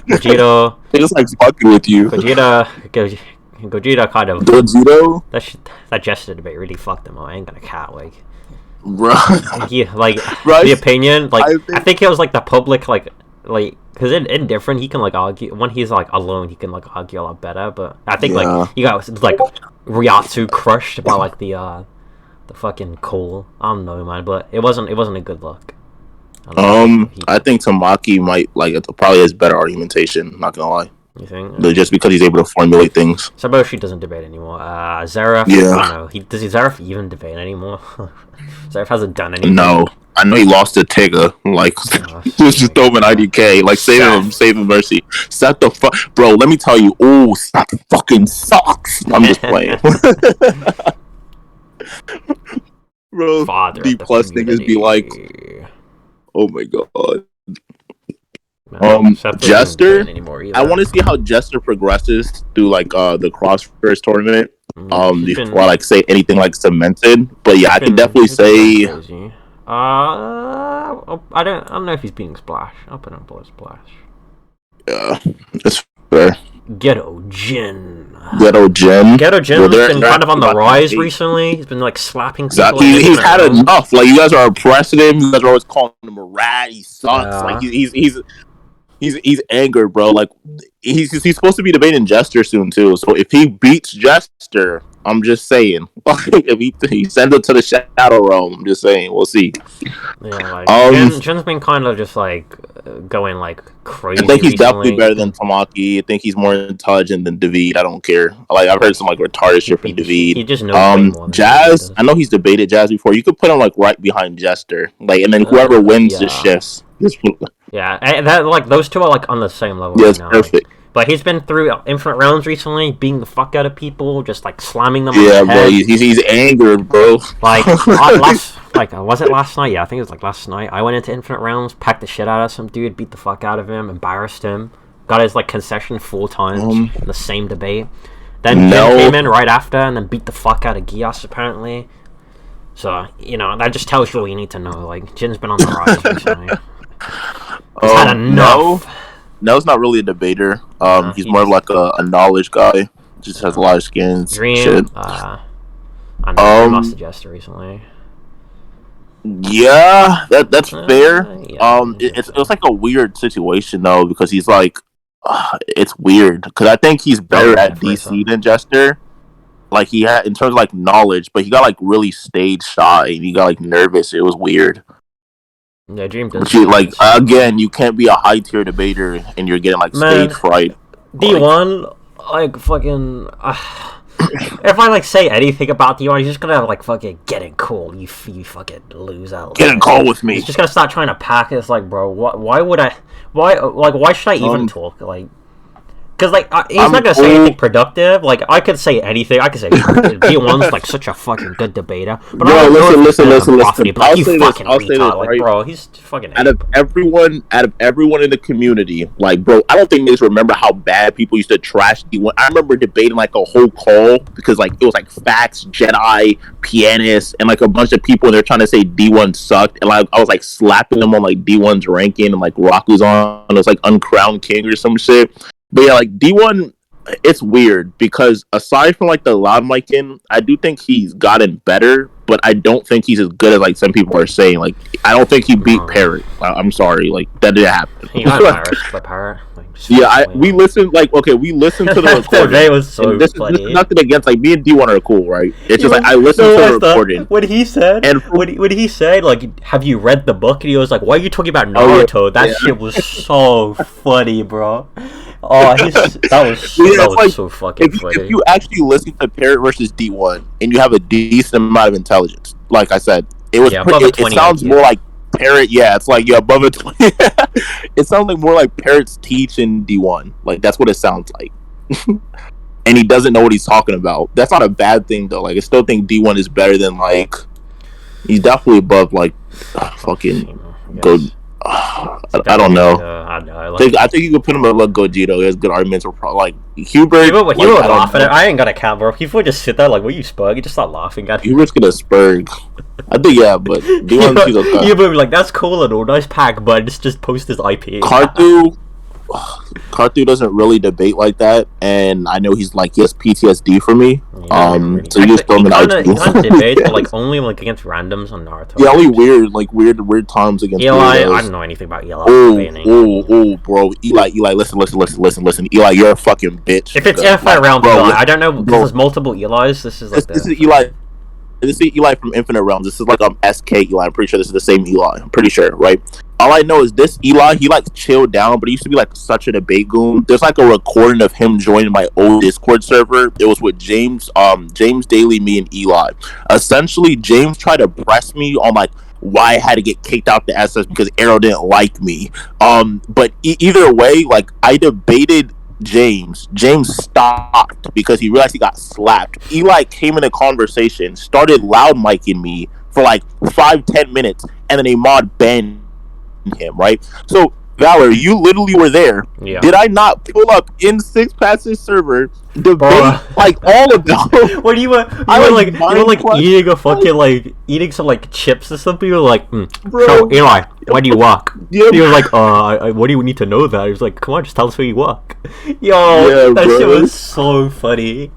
Gogeta. They just like fucking with you. Gogeta kind of. Gogeta. That Jester debate really fucked him up. I ain't gonna cat like. Bro. Yeah, like the opinion. Like I think it was like the public like. Because in different, he can like argue when he's like alone. He can like argue a lot better. But I think like you got like Ryatsu crushed by like the fucking Cole. I don't know, man, but it wasn't a good look. I think Tamaki might like probably has better argumentation. Not gonna lie. You think? Just because he's able to formulate things. Saboshi doesn't debate anymore. Zeref. Yeah. I don't know. Does Zeref even debate anymore? Zeref hasn't done anything. No. I know he lost to Tigger. Like, he was just throwing IDK. Like, save him, mercy. Seth the fuck, bro. Let me tell you. Oh, Seth fucking sucks. I'm just playing, bro. D plus niggas be like, oh my god. Jester. I want to see how Jester progresses through like the CrossFit tournament. Before I like say anything like cemented, but yeah, I can definitely say. I don't know if he's beating Splash. I'll put him below Splash. Yeah, that's fair. Ghetto Jin. Ghetto's been kind of on the rise recently. He's been like slapping people. He's had enough. Like, you guys are oppressing him. You guys are always calling him a rat. He sucks. Like he's angered, bro. Like he's supposed to be debating Jester soon too. So if he beats Jester, I'm just saying, if he sends it to the Shadow Realm, I'm just saying, we'll see. Yeah, like Jin's been kind of just like going like crazy. I think he's recently. definitely better than Tamaki. I think he's more intelligent than David. I don't care. Like, I've heard some like retarded shit from David. He just knows more Jazz. I know he's debated Jazz before. You could put him like right behind Jester, like, and then whoever wins just shifts. Yeah, and that like those two are like on the same level Yeah, right it's now. Like, perfect. but he's been through Infinite Realms recently, beating the fuck out of people, just like slamming them on the Yeah, bro. head. He's angered, bro. Like was it last night? Yeah, I think it was like last night. I went into Infinite Realms, packed the shit out of some dude, beat the fuck out of him, embarrassed him, got his like concession 4 times in the same debate. Then Jin came in right after and then beat the fuck out of Gias apparently. So that just tells you all you need to know. Like Jin's been on the rise recently. He's had enough. No's not really a debater. He's more of just, like a knowledge guy. Just has a lot of skins. Dream. Shit. I know Dream lost to Jester recently. Yeah, that's fair. Yeah, It was like a weird situation though because he's like, it's weird because I think he's better at DC than Jester. Like he had in terms of like knowledge, but he got like really stage shy and he got like nervous. It was weird. Yeah, Dream does. But like again, you can't be a high tier debater and you're getting like stage fright. D1, like fucking. If I like say anything about D1, he's just gonna like fucking getting cool. You fucking lose out. Getting cool with me. He's just gonna start trying to pack. It's like, bro, why would I? Why should I even talk? Like. Because, like, he's not going to say anything productive. Like, I could say anything. I could say D1's, like, such a fucking good debater. But no, listen. Like, I'll say this, like, bro, he's fucking... Out of everyone in the community, like, bro, I don't think they just remember how bad people used to trash D1. I remember debating, like, a whole call because, like, it was, like, Fax, Jedi, Pianist, and, like, a bunch of people, and they're trying to say D1 sucked. And, like, I was, like, slapping them on, like, D1's ranking, and, like, Raku's on. It was, like, Uncrowned King or some shit. But yeah, like D1, it's weird because aside from like the loud micing, I do think he's gotten better, but I don't think he's as good as like some people are saying. Like I don't think he beat Parrot. I'm sorry, like that didn't happen. He got embarrassed by Parrot. Yeah, we listened to the recording. That was so this funny. This is nothing against like me and D1 are cool, right? It's just like I listened to the recording. When he said, and when he said like, "Have you read the book?" and he was like, "Why are you talking about Naruto?" That shit was so funny, bro. Oh, that was so fucking funny. If you actually listen to Parrot versus D1 and you have a decent amount of intelligence, like I said, it sounds more like Parrot. Yeah, it's like above a 20. It sounds like more like Parrot's teach in D1. Like that's what it sounds like. And he doesn't know what he's talking about. That's not a bad thing though. Like I still think D1 is better than like he's definitely above like fucking good. I don't know. I think you could put him at like Gogeta. He has good arguments. Or like Hubert. He would laugh at it. I ain't got a count, bro. He would just sit there like, "What you spurg?" He just start laughing at him. Hubert's gonna spurg. I think yeah, but D1 he's okay. Hubert would be like, "That's cool and all, nice pack, but just post his IP." Karthu doesn't really debate like that, and I know he's like he has PTSD for me. So you just throw him in IP. He kind of debates, but like only like against randoms on Naruto. Yeah, only weird times against Eli. I don't know anything about Eli. Oh, bro, Eli, listen. Eli, you're a fucking bitch. If it's Infinite Realms, I don't know because there's multiple Elis. This is Eli. This is Eli from Infinite Realms. This is like SK Eli. I'm pretty sure this is the same Eli. I'm pretty sure, right? All I know is this Eli, he like chilled down, but he used to be like such a debate goon. There's like a recording of him joining my old Discord server. It was with James Daly, me, and Eli. Essentially, James tried to press me on like why I had to get kicked out the SS because Arrow didn't like me. But either way, like I debated James stopped because he realized he got slapped. Eli came in a conversation, started loud micing me for like 5-10 minutes, and then a mod banned him, right? So Valor, you literally were there. Yeah. Did I not pull up in Six Passes server, debate like all of them? When you were eating a fucking like eating some like chips or something, you were like, Bro. So Eli, why do you walk? Yep. He was like, what do you need to know that? He was like, come on, just tell us where you walk. Yo, that shit was so funny.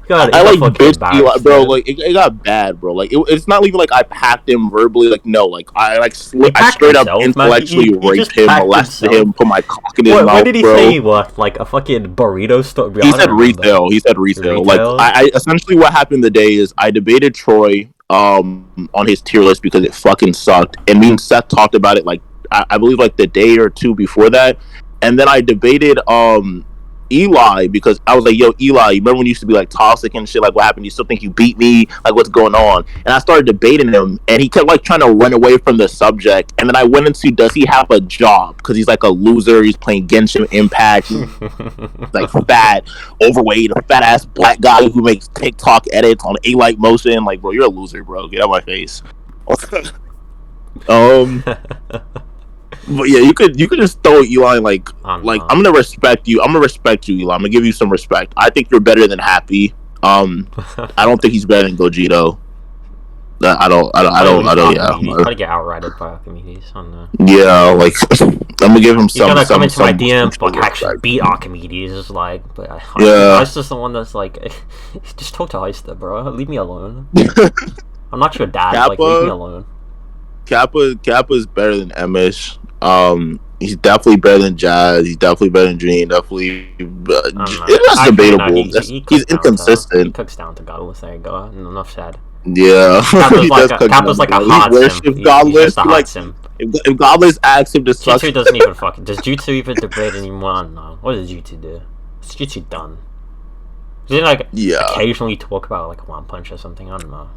God, I like bitch Eli, bro. Like it got bad, bro. Like it's not even like I packed him verbally. Like no, like I straight up intellectually raped him, molested him, put my cock in his mouth. What did he say he was? Like a fucking burrito store? He said retail. Like I essentially what happened today is I debated Troy on his tier list because it fucking sucked, and me and Seth talked about it like I believe like the day or two before that, and then I debated Eli, because I was like, yo, Eli, you remember when you used to be like toxic and shit? Like, what happened? You still think you beat me? Like, what's going on? And I started debating him, and he kept like trying to run away from the subject. And then I went into, does he have a job? Because he's like a loser. He's playing Genshin Impact. He's like fat, overweight, a fat ass black guy who makes TikTok edits on A Light Motion. Like, bro, you're a loser, bro. Get out of my face. um. But yeah, you could just throw Eli I'm gonna respect you. I'm gonna respect you, Eli. I'm gonna give you some respect. I think you're better than Happy. I don't think he's better than Gogito. I don't. Yeah, he's probably get outrighted by Archimedes on the. Yeah, like I'm gonna give him some. He's gonna come into my DM, like actually beat Archimedes. Is like, but yeah, I's just the one that's like, just talk to Icesta, bro. Leave me alone. I'm not your dad. Kappa, like, leave me alone. Kappa's better than Emish. He's definitely better than Jazz. He's definitely better than Dream. Definitely, it's debatable. He's inconsistent. He cooks down to Godless. There you go. Enough said. Yeah, Kappa's like a hot sim. If Godless, if Godless asks him to suck, Jutsu doesn't even fucking. Does Jutsu even debate anymore? No. What does Jutsu do? Is Jutsu done? Does he like occasionally talk about like One Punch or something? I don't know.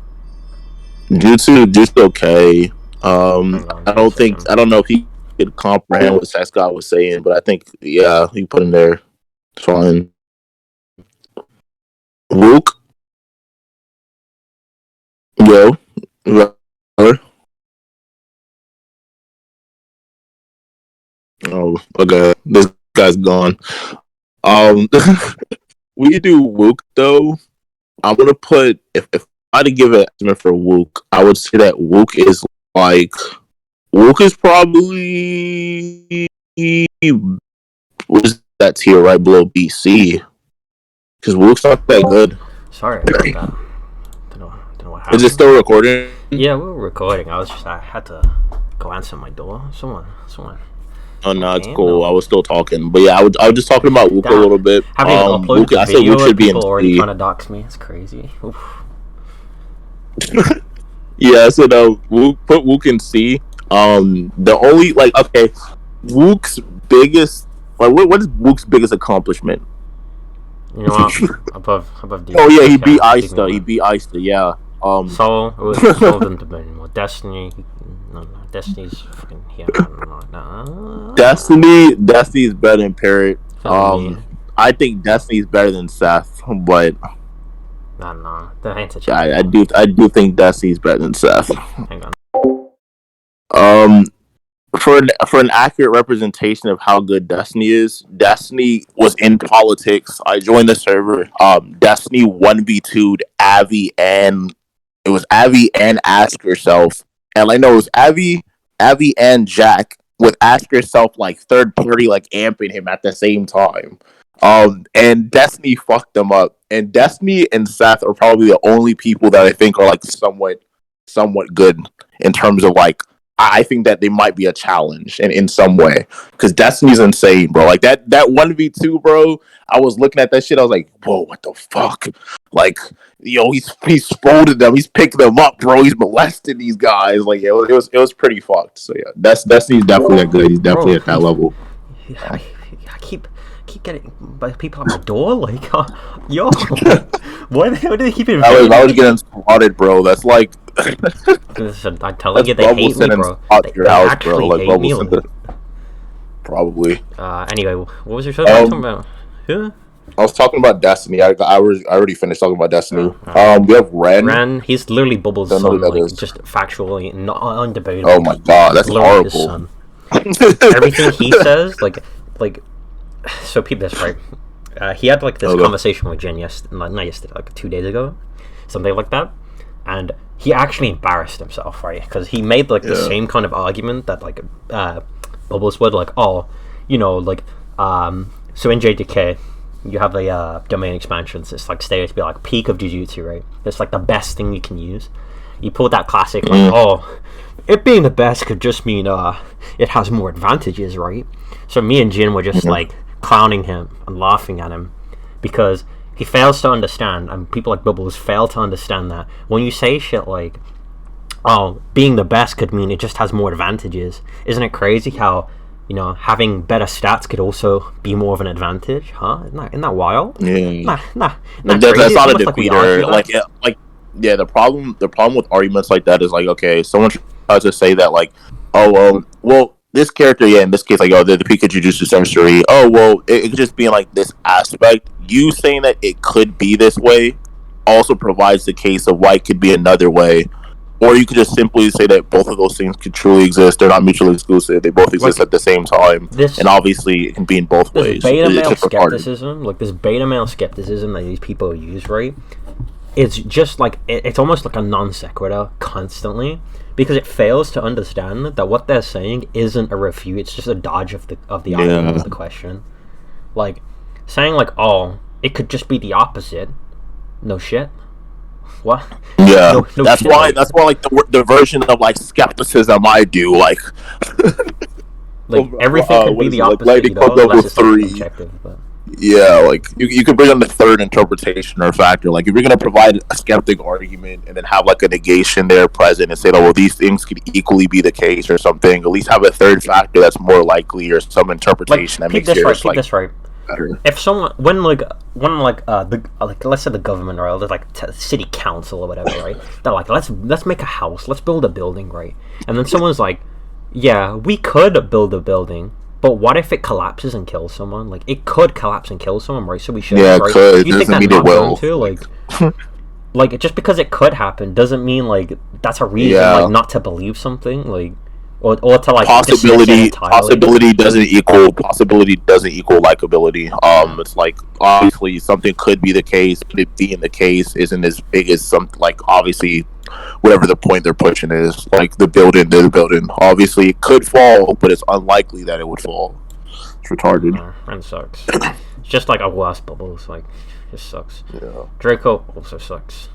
Jutsu okay. I don't know if he could comprehend what Sex God was saying, but I think he put him there. It's fine. Luke, yo, oh, okay, this guy's gone. We could do Wook though. I'm gonna put if I had to give an estimate for Wook, I would say that Wook is probably what is that tier right below BC? Because Wook's not that good. Sorry about that. Don't know what happened. Is it still recording? Yeah, we were recording. I had to go answer my door. Someone. Oh no, it's cool. I was still talking, but yeah, I was just talking about Wook a little bit. Wook, I said Wook should be in already trying to dox me. It's crazy. Yeah, so put Wook in C. The only Wook's biggest what is Wook's biggest accomplishment? You know what? above D. Oh yeah, he beat Icesta. Yeah. So it was Golden Dominion. Destiny. No, Destiny's fucking here. No. Destiny's better than Parrot. I think Destiny's better than Seth, but no. The answer. I do think Destiny's better than Seth. Hang on. For an accurate representation of how good Destiny is, Destiny was in politics. I joined the server. Destiny 1v2'd Avi and Ask Yourself. And I know it was Avi and Jack with Ask Yourself like third party like amping him at the same time. And Destiny fucked them up. And Destiny and Seth are probably the only people that I think are like somewhat good in terms of like I think that they might be a challenge in some way because Destiny's insane, bro. Like that 1v2, bro. I was looking at that shit. I was like, whoa, what the fuck? Like, yo, he's folded them. He's picking them up, bro. He's molesting these guys. Like, it was pretty fucked. So yeah, Destiny's definitely that good. He's definitely at that level. I keep getting people at my door. Like, yo, why do they keep it? I was getting spotted, bro. That's like. Listen, I'm telling you, they hate me, bro. They house, actually bro. hate me. Like... Probably. Anyway, what was your show talking about? Yeah. I was talking about Destiny. I already finished talking about Destiny. We have Ren. Ren, he's literally Bubbles' son, like, just factually, not undebatable. Oh my god, that's horrible. Everything he says, like, so peep this, right? He had like this conversation with Jen not yesterday, like 2 days ago, something like that, and he actually embarrassed himself, right? Because he made like the same kind of argument that like Bubbles would, like, so in JDK you have the domain expansions. It's like stated to be like peak of Jujutsu, right? It's like the best thing you can use. You pulled that classic, like, it being the best could just mean it has more advantages, right? So me and Jin were just like clowning him and laughing at him because he fails to understand, and people like Bubbles fail to understand that when you say shit like, being the best could mean it just has more advantages. Isn't it crazy how having better stats could also be more of an advantage, huh? Isn't that wild? Yeah. Nah, That's not a like defeater. Yeah, the problem with arguments like that is like, okay, someone tries to say that like, oh, well, this character, yeah, in this case, like, oh, the Pikachu Juice Sensory. Oh, well, it could just be in like this aspect. You saying that it could be this way also provides the case of why it could be another way. Or you could just simply say that both of those things could truly exist. They're not mutually exclusive. They both exist at the same time. And obviously, it can be in both ways. Beta male skepticism, this beta male skepticism that these people use, right? It's just like, it's almost like a non sequitur constantly. Because it fails to understand that what they're saying isn't a refute. It's just a dodge of the argument of the question. Like, saying like, oh, it could just be the opposite. No shit. What? Yeah, that's why like the version of like skepticism I do, like everything could be the opposite. Like, level 3. But... Yeah, like you could bring on the third interpretation or factor. Like if you're gonna provide a skeptic argument and then have like a negation there present and say, oh well, these things could equally be the case or something. At least have a third factor that's more likely or some interpretation that makes yours this right. Better. If someone when let's say the government or like city council or whatever, right? They're like, let's make a house, let's build a building, right? And then someone's like, yeah, we could build a building, but what if it collapses and kills someone? Like it could collapse and kill someone, right? So we should. Yeah, right? it could. You doesn't mean it will. Like just because it could happen doesn't mean like that's a reason like not to believe something, like. Or to like possibility doesn't equal likability. It's like obviously something could be the case, but it being the case isn't as big as something like obviously whatever the point they're pushing is. Like the building. Obviously it could fall, but it's unlikely that it would fall. It's retarded. And sucks. It's just like a wasp bubble. It's like it just sucks. Yeah. Draco also sucks.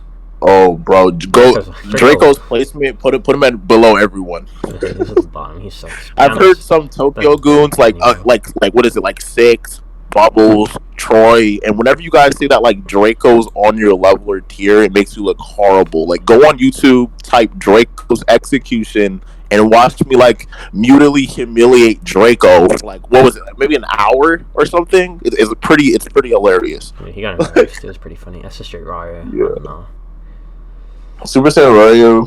Oh, bro, Draco's placement. Put him at below everyone. He's at the bottom. He sucks. I've heard some Tokyo goons like what is it, like Six, Bubbles, Troy, and whenever you guys say that like Draco's on your level or tier, it makes you look horrible. Like go on YouTube, type Draco's execution, and watch me like mutually humiliate Draco for like what was it, like, maybe an hour or something. It's pretty hilarious. Yeah, he got embarrassed. It was pretty funny. That's just straight Raya. Yeah. Super Saiyan Ryu,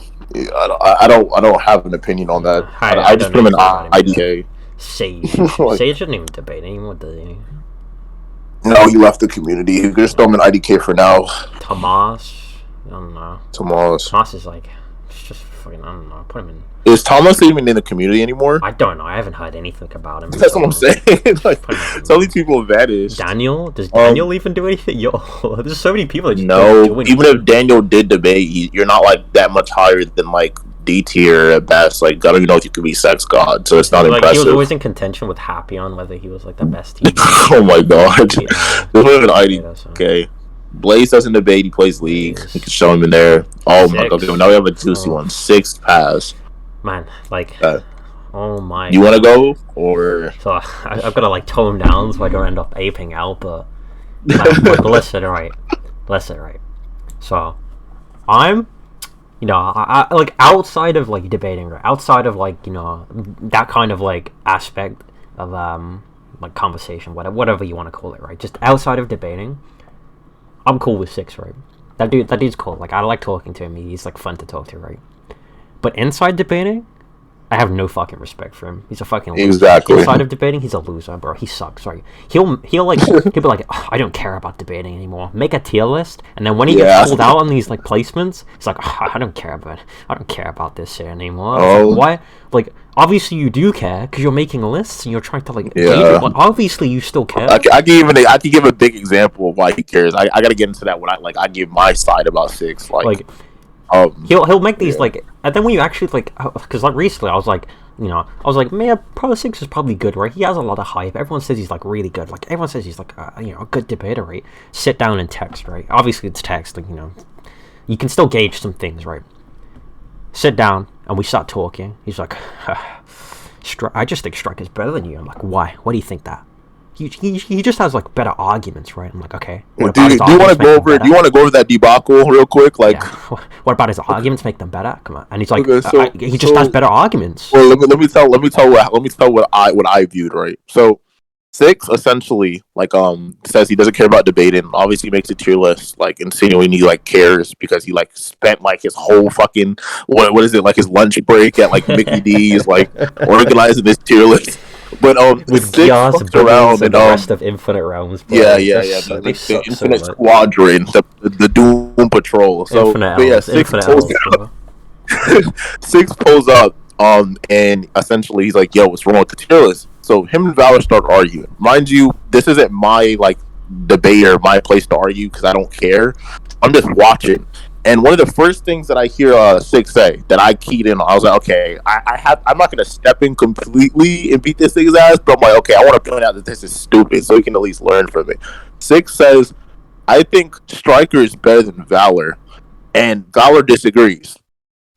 I don't have an opinion on that. I just put him in IDK. Sage didn't even debate anymore, does he? No, he left the community. You can just throw him in IDK for now. Tomas, I don't know. Tomas is like, it's just fucking, I don't know. Put him in. Is Thomas even in the community anymore? I don't know. I haven't heard anything about him. That's what I'm saying. Like, so many people vanished. Daniel? Does Daniel even do anything? Yo, there's so many people that just don't do anything. Even if Daniel did debate, you're not like that much higher than like D tier at best. Like, I don't even know if you could be sex god, so it's not impressive. He was always in contention with Happy on whether he was like the best team. Oh my god. This was an IDK. Okay. Blaze doesn't debate, he plays League. You can show him in there. Oh my god. Now we have a juicy one. 6th pass. Man, like, oh my. You want to go or? So I've got to like tone down so I don't end up aping out. But listen, right. So I'm, I like outside of like debating, right? Outside of like that kind of like aspect of like conversation, whatever you want to call it, right? Just outside of debating, I'm cool with 6, right? That dude's cool. Like I like talking to him. He's like fun to talk to, right? But inside debating, I have no fucking respect for him. He's a fucking loser. Exactly. Inside of debating, he's a loser, bro. He sucks, right? He'll be like, oh, I don't care about debating anymore. Make a tier list, and then when he gets pulled out on these like placements, he's like, oh, I don't care about this shit anymore. Oh. Like, why? Like, obviously you do care because you're making lists and you're trying to like. Yeah. But obviously you still care. I can give a big example of why he cares. I gotta get into that when I give my side about 6. Like he'll make these like, and then when you actually like, because like recently I was like, man, Pro 6 is probably good, right? He has a lot of hype. Everyone says he's like really good. Like everyone says he's like a good debater, right? Sit down and text, right? Obviously it's text, like you can still gauge some things, right? Sit down and we start talking. He's like, I just think Strike is better than you. I'm like, why? Why do you think that? He just has like better arguments, right? I'm like, okay. Do you want to go over that debacle real quick? Like, yeah. what about his arguments make them better? Come on, and he's like, Okay, he just has better arguments. Well, let me tell what I viewed, right. So 6 essentially says he doesn't care about debating. Obviously makes a tier list, like insinuating he like cares because he like spent like his whole fucking what is it, like his lunch break at like Mickey D's like organizing this tier list. But with 6 Gias, fucks Billions, around and the rest of Infinite Realms. Bro. yeah, The Infinite Squadron, the Doom Patrol. So Infinite but yeah, Elves, 6 Infinite pulls Elves, up, 6 pulls up, and essentially he's like, "Yo, what's wrong with the tier list?" So him and Valor start arguing. Mind you, this isn't my like debate or my place to argue because I don't care. I'm just watching. And one of the first things that I hear 6 say that I keyed in, I was like, okay, I'm not gonna step in completely and beat this thing's ass, but I'm like, okay, I want to point out that this is stupid, so he can at least learn from it. 6 says, I think Striker is better than Valor, and Valor disagrees.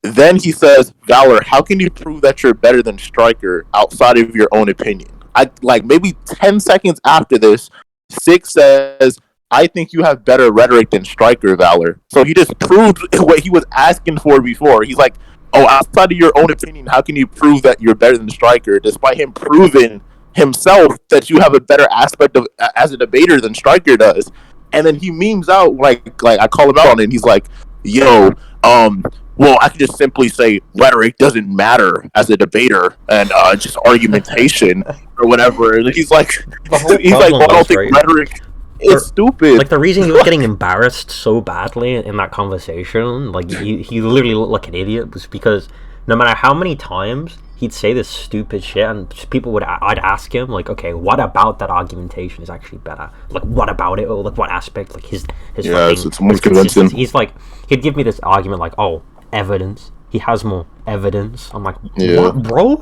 Then he says, Valor, how can you prove that you're better than Striker outside of your own opinion? I like maybe 10 seconds after this, 6 says, I think you have better rhetoric than Striker, Valor. So he just proved what he was asking for before. He's like, oh, outside of your own opinion, how can you prove that you're better than Striker, despite him proving himself that you have a better aspect of as a debater than Striker does? And then he memes out like I call him out on it. And he's like, yo, well, I could just simply say rhetoric doesn't matter as a debater and just argumentation or whatever. And he's like, well, I don't think rhetoric. It's stupid. Like, the reason he was getting embarrassed so badly in that conversation, like, he literally looked like an idiot, was because no matter how many times he'd say this stupid shit, and people I'd ask him, like, okay, what about that argumentation is actually better? Like, what about it? Or, like, what aspect? Like, his it's most convincing. He's like, he'd give me this argument, like, oh, evidence. He has more evidence. I'm like, what, bro?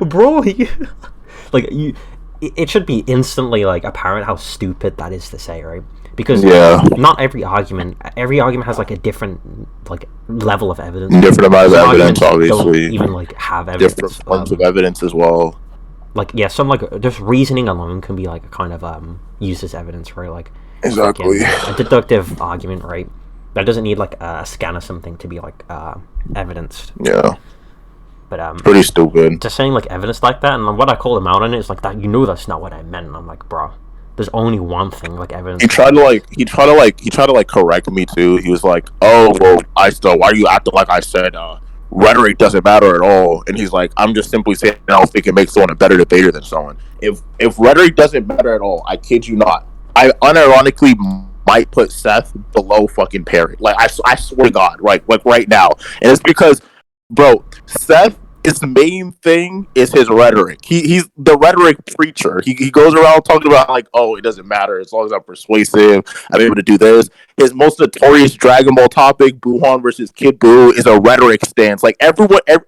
Bro, like, it should be instantly like apparent how stupid that is to say, right? Because not every argument has like a different like level of evidence. Different amount of evidence, obviously. Don't even like have evidence. Different forms of evidence as well. Like some like just reasoning alone can be like a kind of used as evidence, right? Like exactly a deductive argument, right? That doesn't need like a scan or something to be like evidenced. Yeah. But pretty stupid. Just saying like evidence like that, and what I call him out on it is like that. You know, that's not what I meant. And I'm like, bro, there's only one thing like evidence. He tried to correct me too. He was like, oh well, why are you acting like I said rhetoric doesn't matter at all? And he's like, I'm just simply saying I don't think it makes someone a better debater than someone. If rhetoric doesn't matter at all, I kid you not, I unironically might put Seth below fucking Parrot. Like I swear to God, like right now, and it's because, bro, Seth. His main thing is his rhetoric. He's the rhetoric preacher. He goes around talking about like, oh, it doesn't matter as long as I'm persuasive. I'm able to do this. His most notorious Dragon Ball topic, Buhan versus Kid Buu, is a rhetoric stance. Like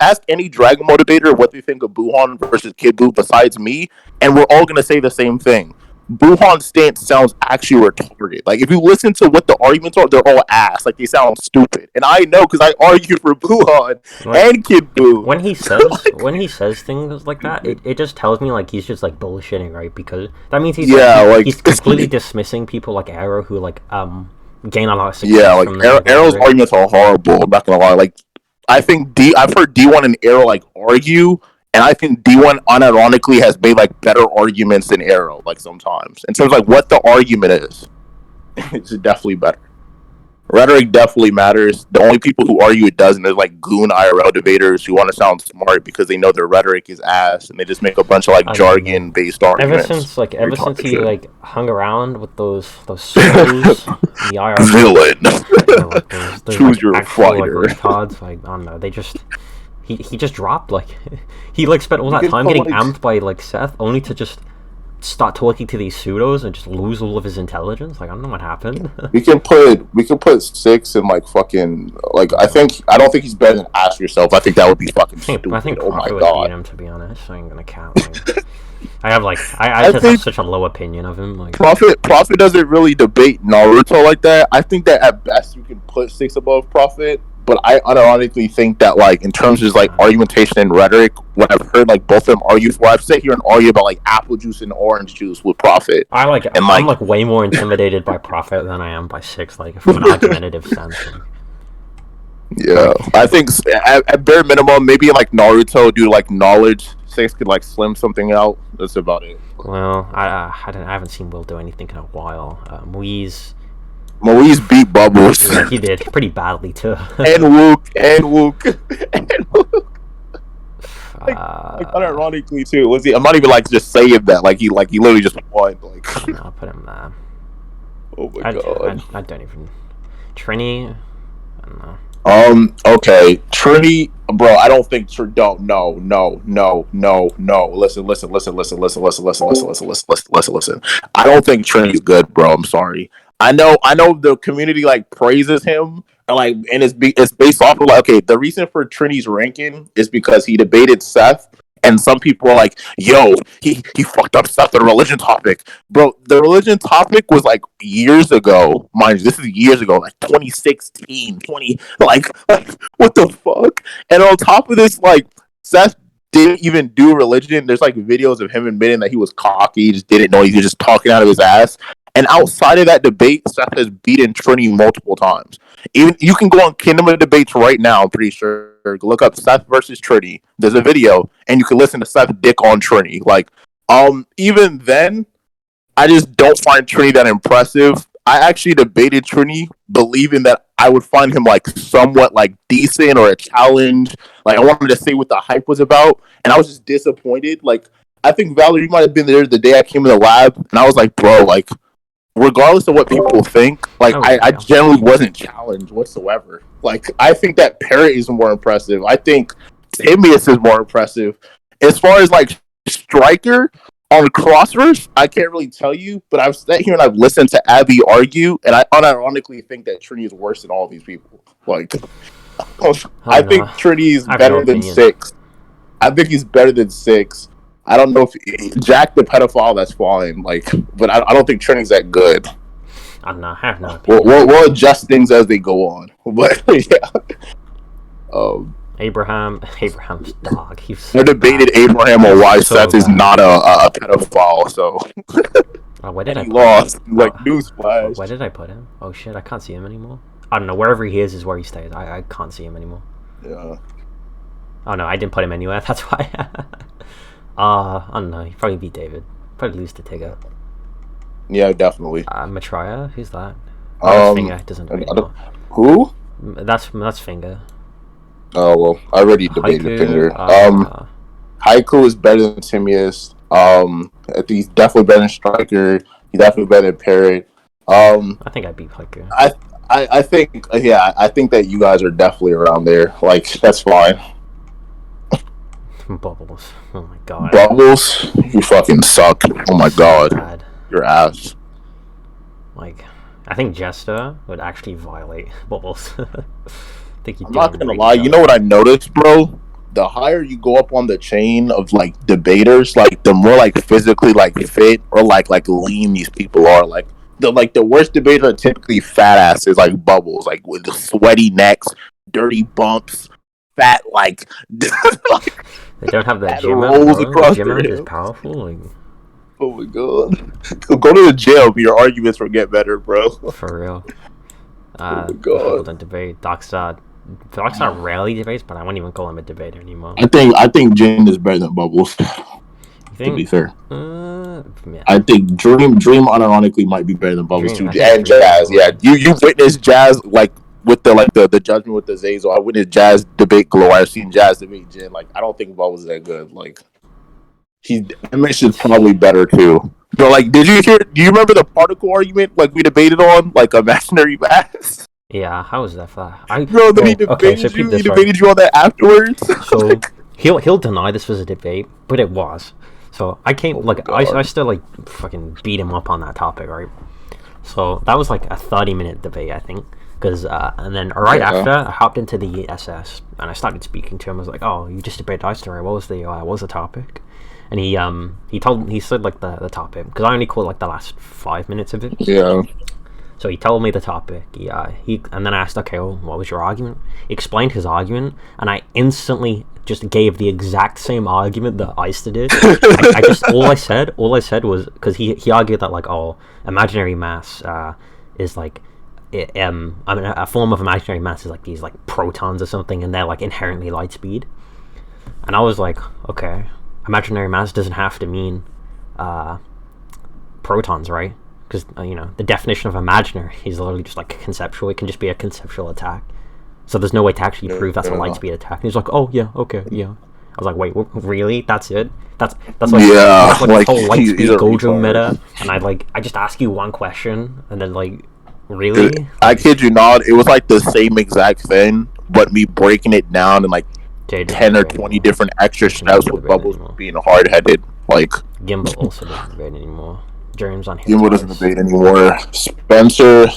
ask any Dragon Ball debater what they think of Buhan versus Kid Buu besides me, and we're all gonna say the same thing. Buhan's stance sounds actually retarded. Like, if you listen to what the arguments are, they're all ass. Like, they sound stupid. And I know, because I argue for Buhan and Kid Buu. When he says things like that, it just tells me, like, he's just, like, bullshitting, right? Because that means he's completely dismissing people like Arrow who, like, gain a lot of success. Yeah, like, Arrow's arguments are horrible. I'm not gonna lie. Like, I've heard D1 and Arrow, like, argue. And I think D1 unironically has made like better arguments than Arrow, like sometimes. In terms of like what the argument is, it's definitely better. Rhetoric definitely matters. The only people who argue it doesn't is like goon IRL debaters who want to sound smart because they know their rhetoric is ass and they just make a bunch of like jargon based arguments. Ever since he like hung around with those pseudos, the IRL villain. Like, choose your fighter. Like, retards, like I don't know, they just. He just dropped, like, he, like, spent all that time getting amped by, like, Seth, only to just start talking to these pseudos and just lose all of his intelligence. Like, I don't know what happened. we can put 6 in, like, fucking, like, I don't think he's better than Ask Yourself. I think that would be fucking stupid. I think oh my Prophet God. would beat him, to be honest. I ain't gonna count. Like, I just have such a low opinion of him. Like, Prophet doesn't really debate Naruto like that. I think that at best you can put 6 above Prophet. But I unironically think that, like, in terms of, like, argumentation and rhetoric, when I've heard, like, both of them argue for, I've sat here and argue about, like, apple juice and orange juice with Prophet. I'm, like, way more intimidated by Prophet than I am by 6, like, from an argumentative sense. Yeah, Like, I think at bare minimum, maybe like Naruto do like knowledge. Six could like slim something out. That's about it. well, I haven't seen Will do anything in a while. Moise, Moise beat Bubbles yeah, he did pretty badly too. and Wook and Wook and Wook. Like unironically too. Was he? I'm not even like just saying that. Like he literally just won. Like I'll put him there. oh my god. I don't even. Trini, I don't know. Okay, Trinity, bro. I don't think don't. No. Listen. I don't think Trinity's good, bro. I'm sorry. I know. The community like praises him, and it's based off of like, okay. The reason for Trinity's ranking is because he debated Seth, and some people are like, "Yo, he fucked up Seth the religion topic." Bro, the religion topic was like years ago. Mind you, this is years ago, like 2016, 20, like what the fuck? And on top of this, like, Seth didn't even do religion. There's like videos of him admitting that he was cocky, he just didn't know, he was just talking out of his ass. And outside of that debate, Seth has beaten Trini multiple times. Even you can go on Kingdom of Debates right now, I'm pretty sure. Look up Seth versus Trini. There's a video, and you can listen to Seth dick on Trini. Like, even then, I just don't find Trini that impressive. I actually debated Trini, believing that I would find him like somewhat like decent or a challenge. Like I wanted to see what the hype was about, and I was just disappointed. Like I think Valor, you might have been there the day I came in the lab, and I was like, bro, like regardless of what people think, like I generally wasn't challenged whatsoever. Like I think that Parrot is more impressive. I think Timius is more impressive. As far as like Striker on Crossverse, I can't really tell you, but I've sat here and I've listened to Abby argue, and I unironically think that Trini is worse than all of these people. Like I think Trini is better than Six. I think he's better than Six. I don't know if Jack the pedophile, that's fine, like, but I don't think Trinity's that good. I don't know. I have no opinion. We'll adjust things as they go on. But yeah. Abraham's dog. I debated Abraham on why Seth is not a pedophile. So where did I lost? Like newsflash. Where did I put him? Oh shit! I can't see him anymore. I don't know. Wherever he is where he stays. I can't see him anymore. Yeah. Oh no, I didn't put him anywhere. That's why. I don't know. He'd probably beat David. Probably lose to Tigger. Yeah, definitely. Matraya? Who's that? Finger doesn't really know. Who? That's Finger. Oh well, I already debated Finger. Haiku is better than Timius. I think he's definitely better than Striker. He's definitely better than Parrot. I think I beat Haiku. I think I think that you guys are definitely around there. Like that's fine. Bubbles. Oh my god. Bubbles? You fucking suck. Oh my god. Bad. Your ass. Like, I think Jester would actually violate Bubbles. I'm not gonna lie. You know what I noticed, bro? The higher you go up on the chain of like debaters, like the more like physically like fit or like lean these people are. Like the worst debaters are typically fat asses like Bubbles, like with the sweaty necks, dirty bumps, fat like. They don't have that gym. The gym is powerful. Like... Oh my god! Go to the gym. Your arguments will get better, bro. For real. Oh my god! Don't debate. Darkstar rarely debates, but I won't even call him a debater anymore. I think Jin is better than Bubbles. To be fair, yeah. I think Dream unironically might be better than Bubbles too, and Jazz. Yeah, you witnessed Jazz like. With the judgment with the Zazel, I witnessed Jazz debate Glow. I've seen Jazz debate Jin. Like I don't think Bubbles is that good. Like Emish is probably better too. But like, do you remember the particle argument like we debated on like imaginary mass? Yeah, how was that for? He debated you on that afterwards. So he'll deny this was a debate, but it was. So I came I still like fucking beat him up on that topic, right? So that was like a 30-minute debate, I think. Because and then after I hopped into the SS and I started speaking to him. I was like, "Oh, you just debated Icesta. What was the topic?" And he said like the topic because I only caught like the last 5 minutes of it. Yeah. So he told me the topic. And then I asked, "Okay, well, what was your argument?" He explained his argument, and I instantly just gave the exact same argument that Icesta did. I just all I said was because he argued that like imaginary mass is like. I mean, a form of imaginary mass is like these like protons or something, and they're like inherently light speed. And I was like, okay, imaginary mass doesn't have to mean protons, right? Because the definition of imaginary is literally just like conceptual. It can just be a conceptual attack. So there's no way to actually prove that's a light speed attack. And he's like, oh yeah, okay, yeah. I was like, wait, really? That's it? That's like Yeah, that's like whole light speed Gojo meta. And I just ask you one question, and then like, really? I kid you not, it was like the same exact thing, but me breaking it down in like 10 or 20 different extra steps with Bubbles being hard headed. Like Gimbal also doesn't debate anymore. James on Gimbal doesn't debate anymore. Spencer,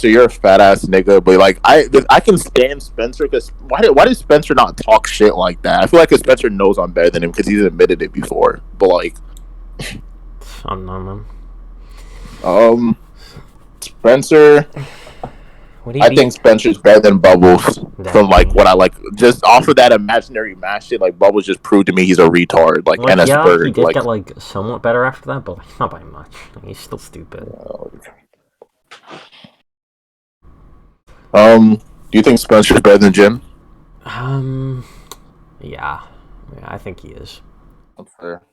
you're a fat ass nigga, but like I can stand Spencer because why does Spencer not talk shit like that? I feel like Spencer knows I'm better than him because he's admitted it before. But like, I don't know, man. Spencer. I think Spencer's better than Bubbles from like what I like. Just off of that imaginary mash shit, like Bubbles just proved to me he's a retard. Like NS Bird. He did get like somewhat better after that, but like, not by much. Like, he's still stupid. Do you think Spencer's better than Jin? Yeah, I think he is. That's fair.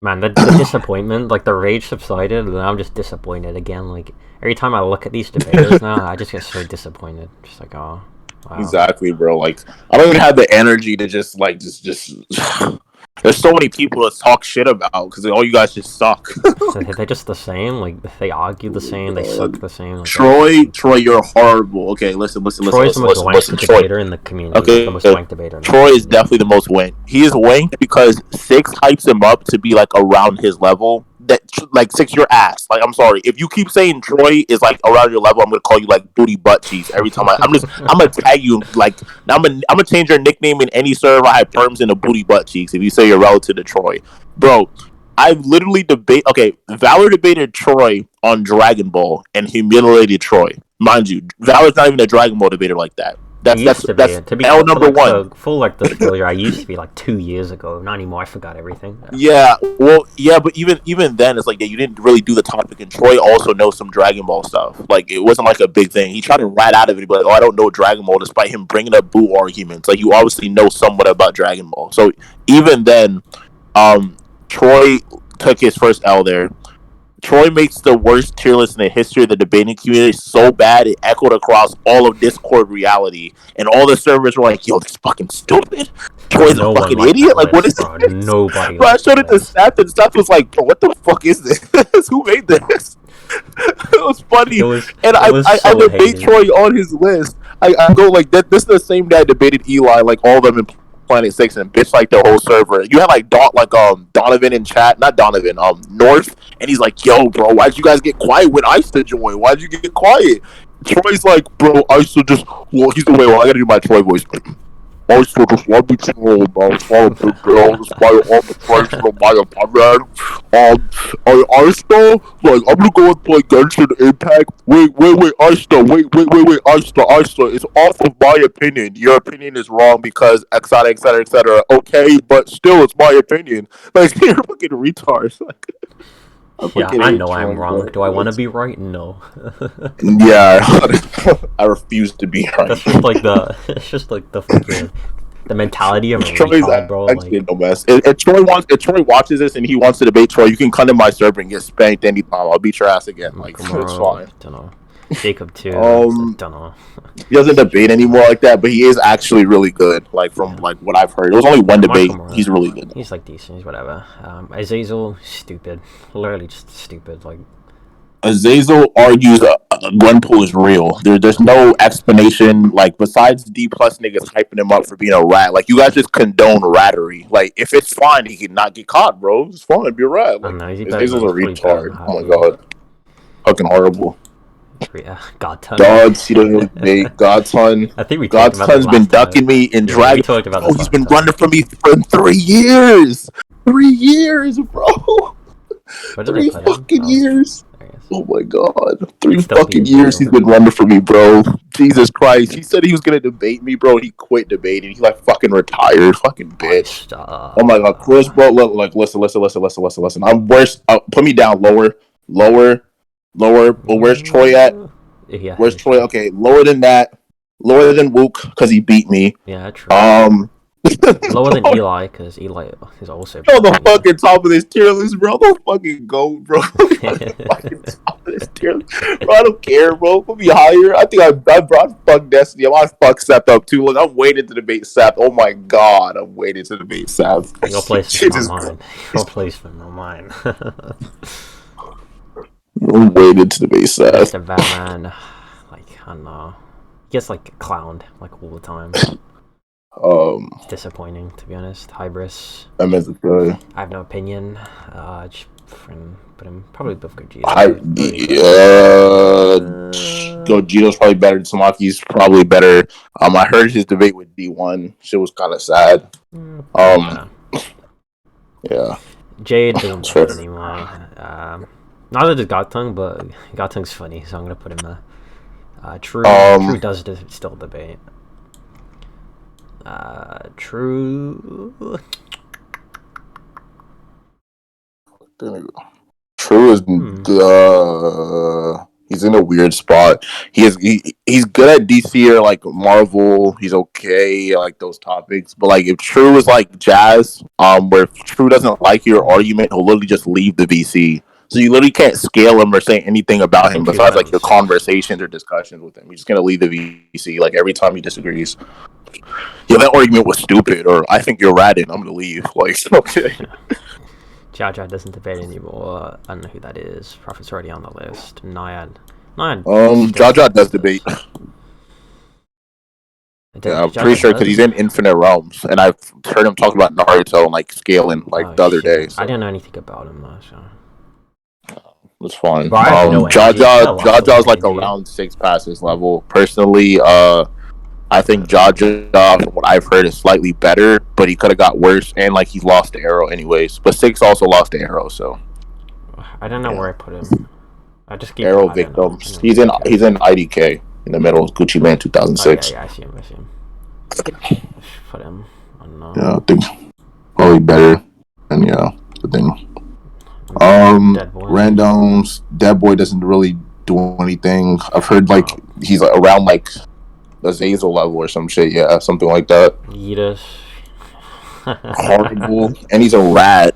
Man, the disappointment, like the rage subsided, and I'm just disappointed again. Like every time I look at these debaters now, I just get so disappointed. Just like, oh, wow. Exactly, bro. Like I don't even have the energy to just. There's so many people to talk shit about because all you guys just suck. They're just the same. Like they argue the same. They suck the same. Like, Troy, you're horrible. Okay, listen. Troy's the most wanked debater in the community. Okay, the most wanked debater. Troy is definitely the most wanked. He is wanked because Six hypes him up to be like around his level. That like Six, your ass. Like I'm sorry if you keep saying Troy is like around your level, I'm gonna call you like booty butt cheeks every time. I'm gonna tag you like I'm gonna change your nickname in any server I have perms into booty butt cheeks if you say you're relative to Troy, bro. I've literally Valor debated Troy on Dragon Ball and humiliated Troy. Mind you, Valor's not even a Dragon Ball debater like that. That's to be L number one. Full like disclosure, I used to be like 2 years ago. Not anymore. I forgot everything. Yeah, well, yeah, but even then, it's like you didn't really do the topic. And Troy also knows some Dragon Ball stuff. Like it wasn't like a big thing. He tried to rat out of it, but like, oh, I don't know Dragon Ball, despite him bringing up Boo arguments. Like you obviously know somewhat about Dragon Ball. So even then, Troy took his first L there. Troy makes the worst tier list in the history of the debating community so bad it echoed across all of Discord reality, and all the servers were like, "Yo, this fucking stupid. Troy's a fucking idiot. Like, what is this?" Nobody. Bro, I showed it to Seth, and Seth was like, "Bro, what the fuck is this? Who made this?" It was funny, I debate Troy on his list. I go like that. This is the same day I debated Eli, like all of them in Planet 6 and bitch like the whole server. You had like Donovan in chat, not Donovan, North, and he's like, yo, bro, why'd you guys get quiet when Icesta joined? Why'd you get quiet? Troy's like, bro, Icesta just, well, he's the way, well, I gotta do my Troy voice. Icesta just let me troll, bro. It's not a big deal. Just my own impression of my opinion. Icesta, like, I'm gonna go and play Genshin Impact. Wait, Icesta, wait, Icesta, it's off of my opinion. Your opinion is wrong because etc, etc, etc. Okay, but still, it's my opinion. Like, you're fucking retards. Like, I know I'm wrong. Do I want to be right? No. Yeah, I refuse to be right. That's just like the fucking the mentality of a retard, bro. Actually, no mess. If Troy watches this and he wants to debate Troy, you can come to my server and get spanked anytime. I'll beat your ass again. Like, it's fine. Don't know. Jacob too. Don't know. He doesn't debate anymore like that, but he is actually really good. Like from like what I've heard, it was only one debate. He's really good. He's like decent. He's whatever. Azazel, stupid. Literally just stupid. Like Azazel argues Gwenpool is real. There's no explanation. Like besides D plus niggas hyping him up for being a rat. Like you guys just condone rattery. Like if it's fine, he can not get caught, bro. It's fine. Be a rat. Like, Azazel's a retard. Oh my god, fucking horrible. Yeah, Godton. Dogs, he doesn't really debate. Godson. I think we talked about Godton's been ducking me in Dragon. Oh, he's been running from me for 3 years. 3 years, bro. 3 fucking years. Oh my god. 3 fucking years he's been running from me, bro. Jesus Christ. He said he was gonna debate me, bro. He quit debating. He like fucking retired. Fucking bitch. Oh my god. Chris, bro, look, like listen. I'm worse. Put me down lower. Well, where's Troy at? Yeah. Where's Troy? Okay, lower than that. Lower than Wook because he beat me. Yeah, true. Lower than Eli because Eli is also. On the fucking top of this tier list, bro. Don't fucking go, bro. On the fucking top of this tier list. Bro, I don't care, bro. Put me higher. I think I brought fuck Destiny. I fuck Seth up too. Look, I'm waiting to debate Seth. Oh my god, I'm waiting to debate Seth. Your placement, not mine. Your placement, not mine. I'm waiting to debate Seth. Mr. Batman, like I don't know, he gets like clowned like all the time. It's disappointing, to be honest. Hybris. I meant to say. I have no opinion. Just put him probably both Gogeta. Gogeta's probably better. Tamaki's probably better. I heard his debate with D1. Shit was kind of sad. Yeah. Jade doesn't play it anymore. Neither does Gotung, but Gotung's funny, so I'm gonna put him there. True does still debate. True. True is he's in a weird spot. He's good at DC or like Marvel. He's okay at like those topics. But like if True is like Jazz, where if True doesn't like your argument, he'll literally just leave the VC. So you literally can't scale him or say anything about him besides like your conversations or discussions with him. You're just gonna leave the VC like every time he disagrees. Yeah, that argument was stupid, or I think you're ratting. I'm gonna leave. Like, okay. Jaja doesn't debate anymore. I don't know who that is. Prophet's already on the list. Nyan. Jaja does debate. Yeah, I'm pretty sure because he's in Infinite Realms, and I've heard him talk about Naruto and like scaling like the other day. So. I didn't know anything about him though. So. That's fine. Jaja's like around 6 passes level. Personally, I think Jaja, from what I've heard, is slightly better, but he could have got worse, and like he's lost the arrow anyways. But 6 also lost the arrow, so I don't know where I put him. I just gave arrow victims. He's in IDK in the middle. Gucci Man 2006. Yeah, I see him. Put him. I don't know. Yeah, I think probably better. And yeah, the thing. Randoms. Dead Boy doesn't really do anything. I've heard like he's around like Azazel level or some shit. Yeah, something like that. Yeetus. Horrible, and he's a rat.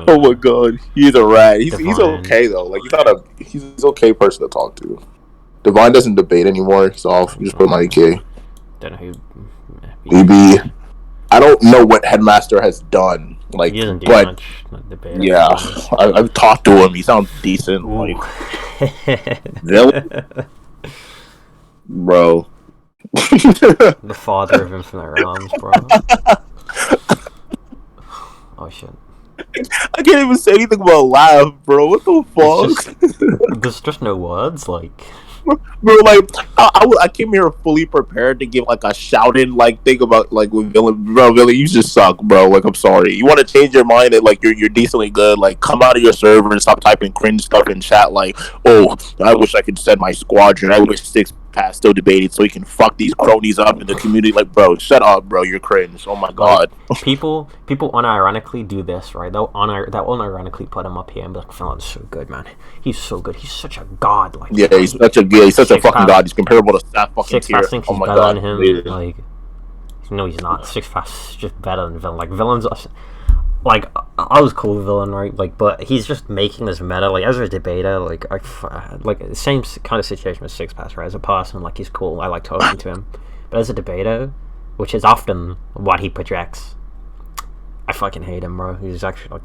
Oh my god, he's a rat. He's okay though. Like he's an okay person to talk to. Divine doesn't debate anymore. He's off. You just put him on EK. Don't know who. Maybe. I don't know what Headmaster has done. Like, he doesn't do but much. Debate, yeah, I've talked to him. He sounds decent. Like, villain, bro. The father of Infinite Realms, bro. Oh shit. I can't even say anything about laugh, bro. What the fuck? There's just no words, like. Bro, like I came here fully prepared to give like a shouted like thing about like with villain, bro. Villain, you just suck, bro. Like I'm sorry. You want to change your mind and like you're decently good. Like come out of your server and stop typing cringe stuff in chat. Like, oh, I wish I could send my squadron. I wish 6 Pass still debated so he can fuck these cronies up in the community. Like, bro, shut up, bro. You're cringe. Oh my god. People unironically do this, right? They'll unironically put him up here and be like, "Villain's so good, man. He's so good. He's such a god." Like, yeah, he's such a fucking god. He's comparable to Seth fucking Six Pass thinks he's better than him. Like, no, he's not. 6 Pass is just better than Villain. Like, Villain's like, I was cool with Villain, right? Like, but he's just making this meta. Like, as a debater, like the same kind of situation with 6 Pass, right? As a person, like, he's cool. I like talking to him. But as a debater, which is often what he projects, I fucking hate him, bro. He's actually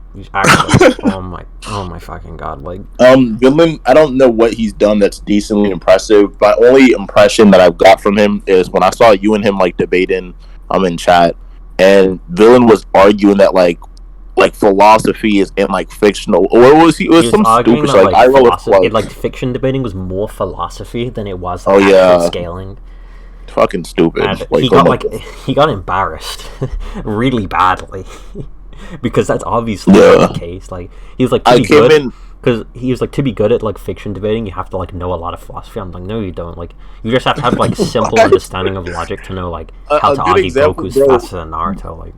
oh my fucking god. Like, Villain, I don't know what he's done that's decently impressive. My only impression that I've got from him is when I saw you and him like debating, in chat, and Villain was arguing that like philosophy is in like fictional, or was he? It was some stupid that, like I philosophy, like fiction debating was more philosophy than it was like scaling. Fucking stupid. And he got embarrassed really badly because that's obviously the case. Like he was like because he was like, to be good at like fiction debating, you have to like know a lot of philosophy. I'm like, no, you don't. Like you just have to have like simple understanding of logic to know like how to argue Goku's faster than Naruto. Like.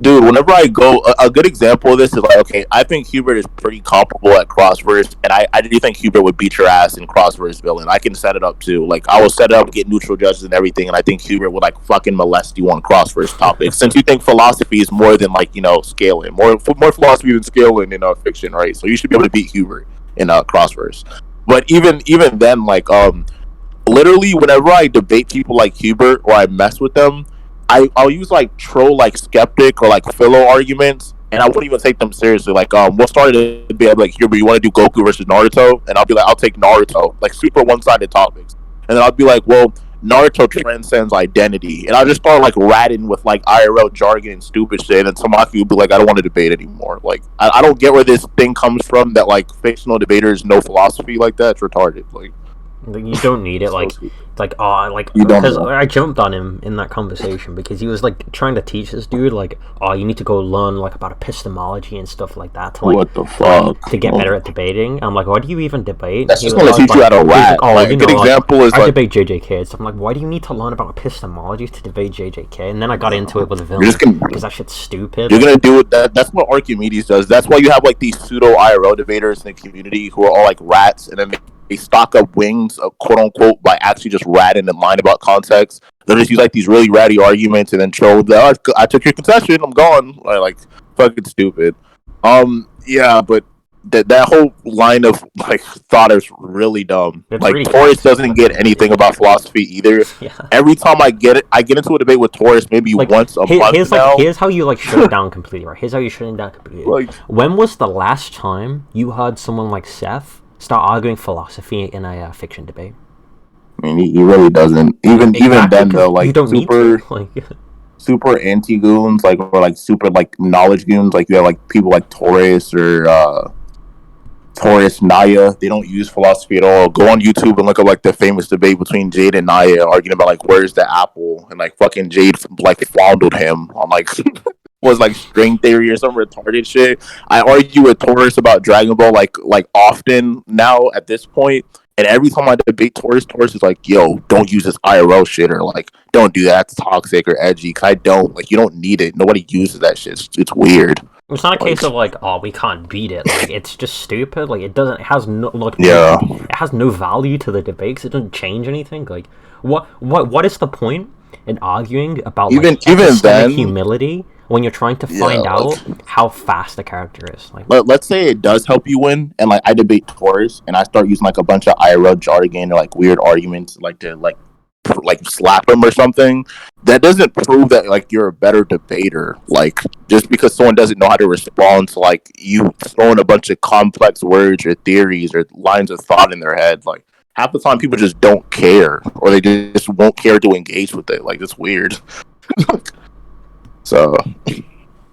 Dude, whenever I go, a good example of this is like, okay, I think Hubert is pretty comparable at crossverse, and I do think Hubert would beat your ass in crossverse villain. I can set it up too. Like, I will set it up, get neutral judges and everything, and I think Hubert would like fucking molest you on crossverse topics. Since you think philosophy is more than like scaling, more philosophy than scaling in fiction, right? So you should be able to beat Hubert in crossverse. But even then, like literally whenever I debate people like Hubert or I mess with them, I'll use like troll like skeptic or like philo arguments, and I wouldn't even take them seriously. Like we'll start a debate like, Hubert, you want to do Goku versus Naruto, and I'll be like, I'll take Naruto, like super one sided topics, and then I'll be like, well, Naruto transcends identity, and I'll just start like ratting with like IRL jargon and stupid shit, and Tamaki will be like, I don't want to debate anymore. Like I don't get where this thing comes from that like fictional debaters know philosophy like that. It's retarded. Like you don't need it. Like you don't because know. I jumped on him in that conversation because he was like trying to teach this dude like, oh, you need to go learn like about epistemology and stuff like that to like What the fuck? to get better at debating. I'm like, why do you even debate? That's just going to teach you how to rat. Oh, like, a good example is I like, debate JJK and stuff. I'm like, why do you need to learn about epistemology to debate JJK? And then I got into it with a villain because that shit's stupid. You're gonna do it. That's what Archimedes does. That's why you have like these pseudo IRL debaters in the community who are all like rats, and then they stock up wings, quote unquote, by actually just ratting and lying about context. They'll just use like these really ratty arguments and then troll. I took your concession. I'm gone. Like fucking stupid. Yeah, but that whole line of like thought is really dumb. It's like really Taurus doesn't get anything about philosophy either. Yeah. Every time I get into a debate with Taurus, maybe like, once a month now. Here's how you like shut it down completely, right? Here's how you shut it down completely. Like, when was the last time you heard someone like Seth start arguing philosophy in a fiction debate? I mean, he really doesn't. Even then, though, like you don't super, need to. Like, super anti goons, like or like super like knowledge goons, like you have like people like Taurus or Taurus Naya. They don't use philosophy at all. Go on YouTube and look up like the famous debate between Jade and Naya, arguing about like where's the apple, and like fucking Jade like fondled him on like was like string theory or some retarded shit. I argue with Taurus about Dragon Ball like often now at this point, and every time I debate Taurus is like, yo, don't use this IRL shit, or like, don't do that, it's toxic or edgy. Cause I don't, like, you don't need it. Nobody uses that shit. It's weird. it's not a case of like, oh, we can't beat it. Like, it's just stupid. Like, it has no like, Yeah. it has no value to the debate 'cause it doesn't change anything. Like, what is the point in arguing about Even epistemic then, humility when you're trying to find out how fast a character is? Like, let's say it does help you win, and like I debate Taurus, and I start using like a bunch of IRL jargon or like weird arguments, like to like slap him or something. That doesn't prove that like you're a better debater. Like just because someone doesn't know how to respond to like you throwing a bunch of complex words or theories or lines of thought in their head, like half the time people just don't care, or they just won't care to engage with it. Like it's weird. So,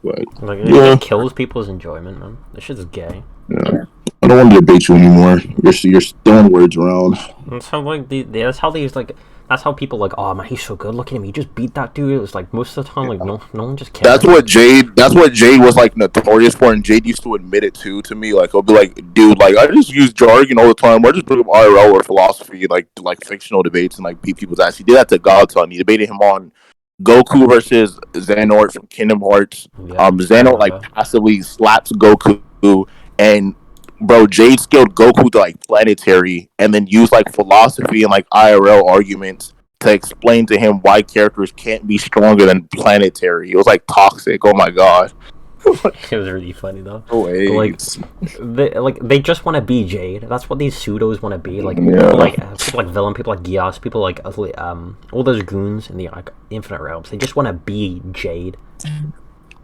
but, it kills people's enjoyment, man. This shit's gay. Yeah. I don't want to debate you anymore. You're throwing words around. That's how like that's how people like, oh man, he's so good. Look at him, he just beat that dude. It was like most of the time, like no one just cares. That's what Jade was like notorious for, and Jade used to admit it too to me. Like he'll be like, dude, like I just use jargon all the time. I just bring up IRL or philosophy, like fictional debates, and like beat people's ass. He did that to Godson. He debated him on Goku versus Xehanort from Kingdom Hearts. Xehanort like passively slaps Goku, and bro, Jade scaled Goku to like planetary, and then used like philosophy and like IRL arguments to explain to him why characters can't be stronger than planetary. It was like toxic. Oh my god. It was really funny though. They just want to be Jade. That's what these pseudos want to be. Like people like Villain, people like Gias, people like all those goons in the like Infinite Realms. They just want to be Jade.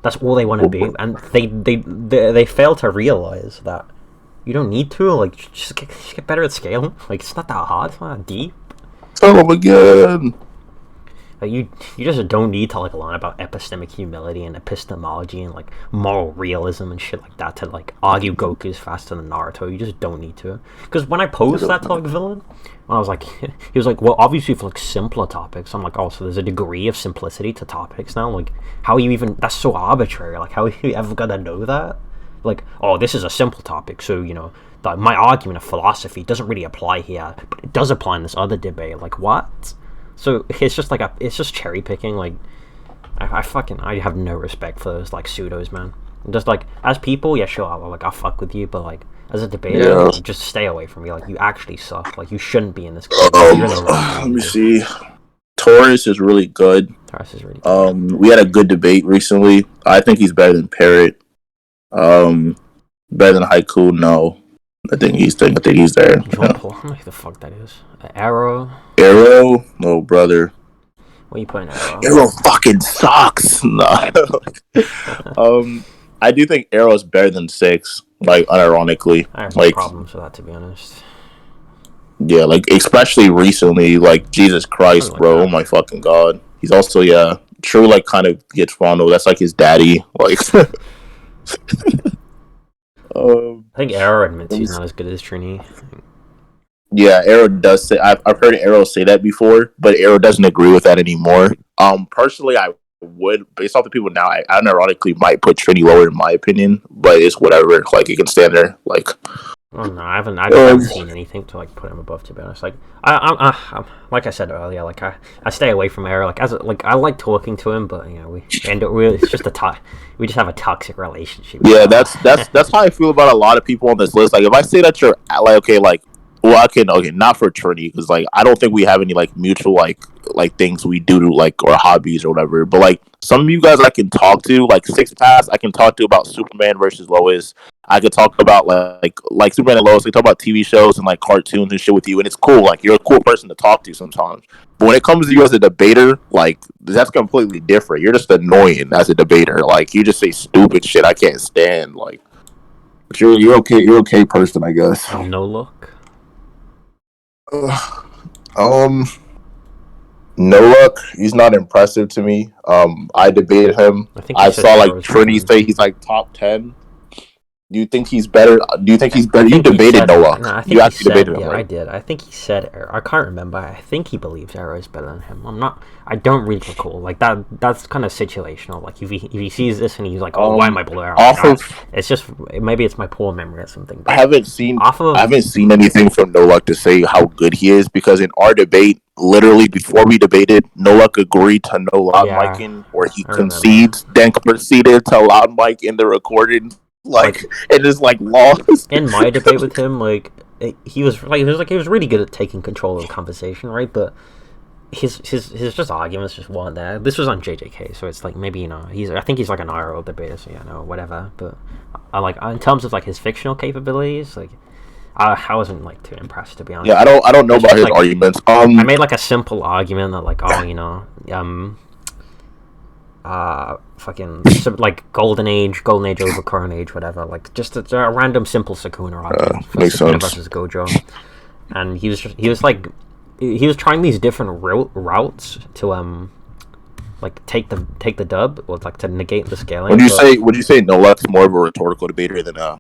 That's all they want to be, and they fail to realize that you don't need to. Like just get better at scaling. Like it's not that hard. It's not that deep. Tell them again. Like you just don't need to like learn about epistemic humility and epistemology and like moral realism and shit like that to like argue Goku's faster than Naruto. You just don't need to. Because when I posed that to like Villain, when I was like, he was like, well, obviously for like simpler topics. I'm like, oh, so there's a degree of simplicity to topics now. Like, how are you even? That's so arbitrary. Like, how are you ever gonna know that? Like, oh, this is a simple topic, so you know, my argument of philosophy doesn't really apply here, but it does apply in this other debate. Like, what? So it's just like it's just cherry picking. Like I have no respect for those like pseudos, man. Just like as people, yeah, sure, I'll fuck with you, but like as a debater, Yeah. just stay away from me. Like you actually suck. Like you shouldn't be in this community. You're in the wrong Let me community. see. Taurus is really good. Taurus is really good. We had a good debate recently. I think he's better than Parrot. Better than Haiku. No, I think he's there. John Paul, I don't know who the fuck that is. Arrow. Arrow, no brother. What are you putting Arrow? Arrow fucking sucks. No. I do think Arrow's better than 6. Like unironically, I have like problems with that, to be honest. yeah, like especially recently. Like Jesus Christ, Like bro. that. Oh my fucking god. He's also True. Like kind of gets fondled. That's like his daddy. Like. I think Arrow admits he's not as good as Trini. Yeah, Arrow does say. I've heard Arrow say that before, but Arrow doesn't agree with that anymore. Personally, I would, based off the people now, I unironically might put Trini lower in my opinion, but it's whatever. Like it can stand there. Like, Oh no, I haven't seen anything to like put him above. To be honest, like I like I said earlier, like I stay away from Arrow. Like I like talking to him, but we end up it's just we just have a toxic relationship. Yeah, that's how I feel about a lot of people on this list. Like, if I say that you're like okay, like. Well, okay, not for Trinity, because like I don't think we have any like mutual like things we do to like or hobbies or whatever. But like some of you guys I can talk to, like Six Pass, I can talk to about Superman versus Lois. I could talk about like Superman and Lois. We talk about TV shows and like cartoons and shit with you, and it's cool. Like you're a cool person to talk to sometimes. But when it comes to you as a debater, like that's completely different. You're just annoying as a debater. Like you just say stupid shit I can't stand. Like, but you're okay. You're okay person, I guess. No look. No luck. He's not impressive to me. I debated him. I saw like Trini say he's like top 10. Do you think he's better? You debated Noah. No, I think you actually debated him, right? I did. I think he said Arrow. I can't remember. I think he believes Arrow is better than him. I don't really recall. Like that. That's kind of situational. Like if he sees this and he's like, "Oh, why am I below Arrow?" It's just maybe it's my poor memory or something. But I haven't seen anything from No Luck to say how good he is, because in our debate, literally before we debated, No Luck agreed to no loud micing, or he concedes, then proceeded to loud mic in the recording. Like it is like lost. In my debate with him, like he was really good at taking control of the conversation, right? But his just arguments just weren't there. This was on JJK, so it's like maybe I think he's like an IRL debater, so whatever. But I like in terms of like his fictional capabilities, like I wasn't like too impressed, to be honest. Yeah, I don't know about his arguments. I made like a simple argument that like fucking like golden age over current age, whatever, like just a random simple Sakuna argument for Sakuna versus Gojo. And he was trying these different routes to like take the dub, or like to negate the scaling. Would you say No Luck's more of a rhetorical debater than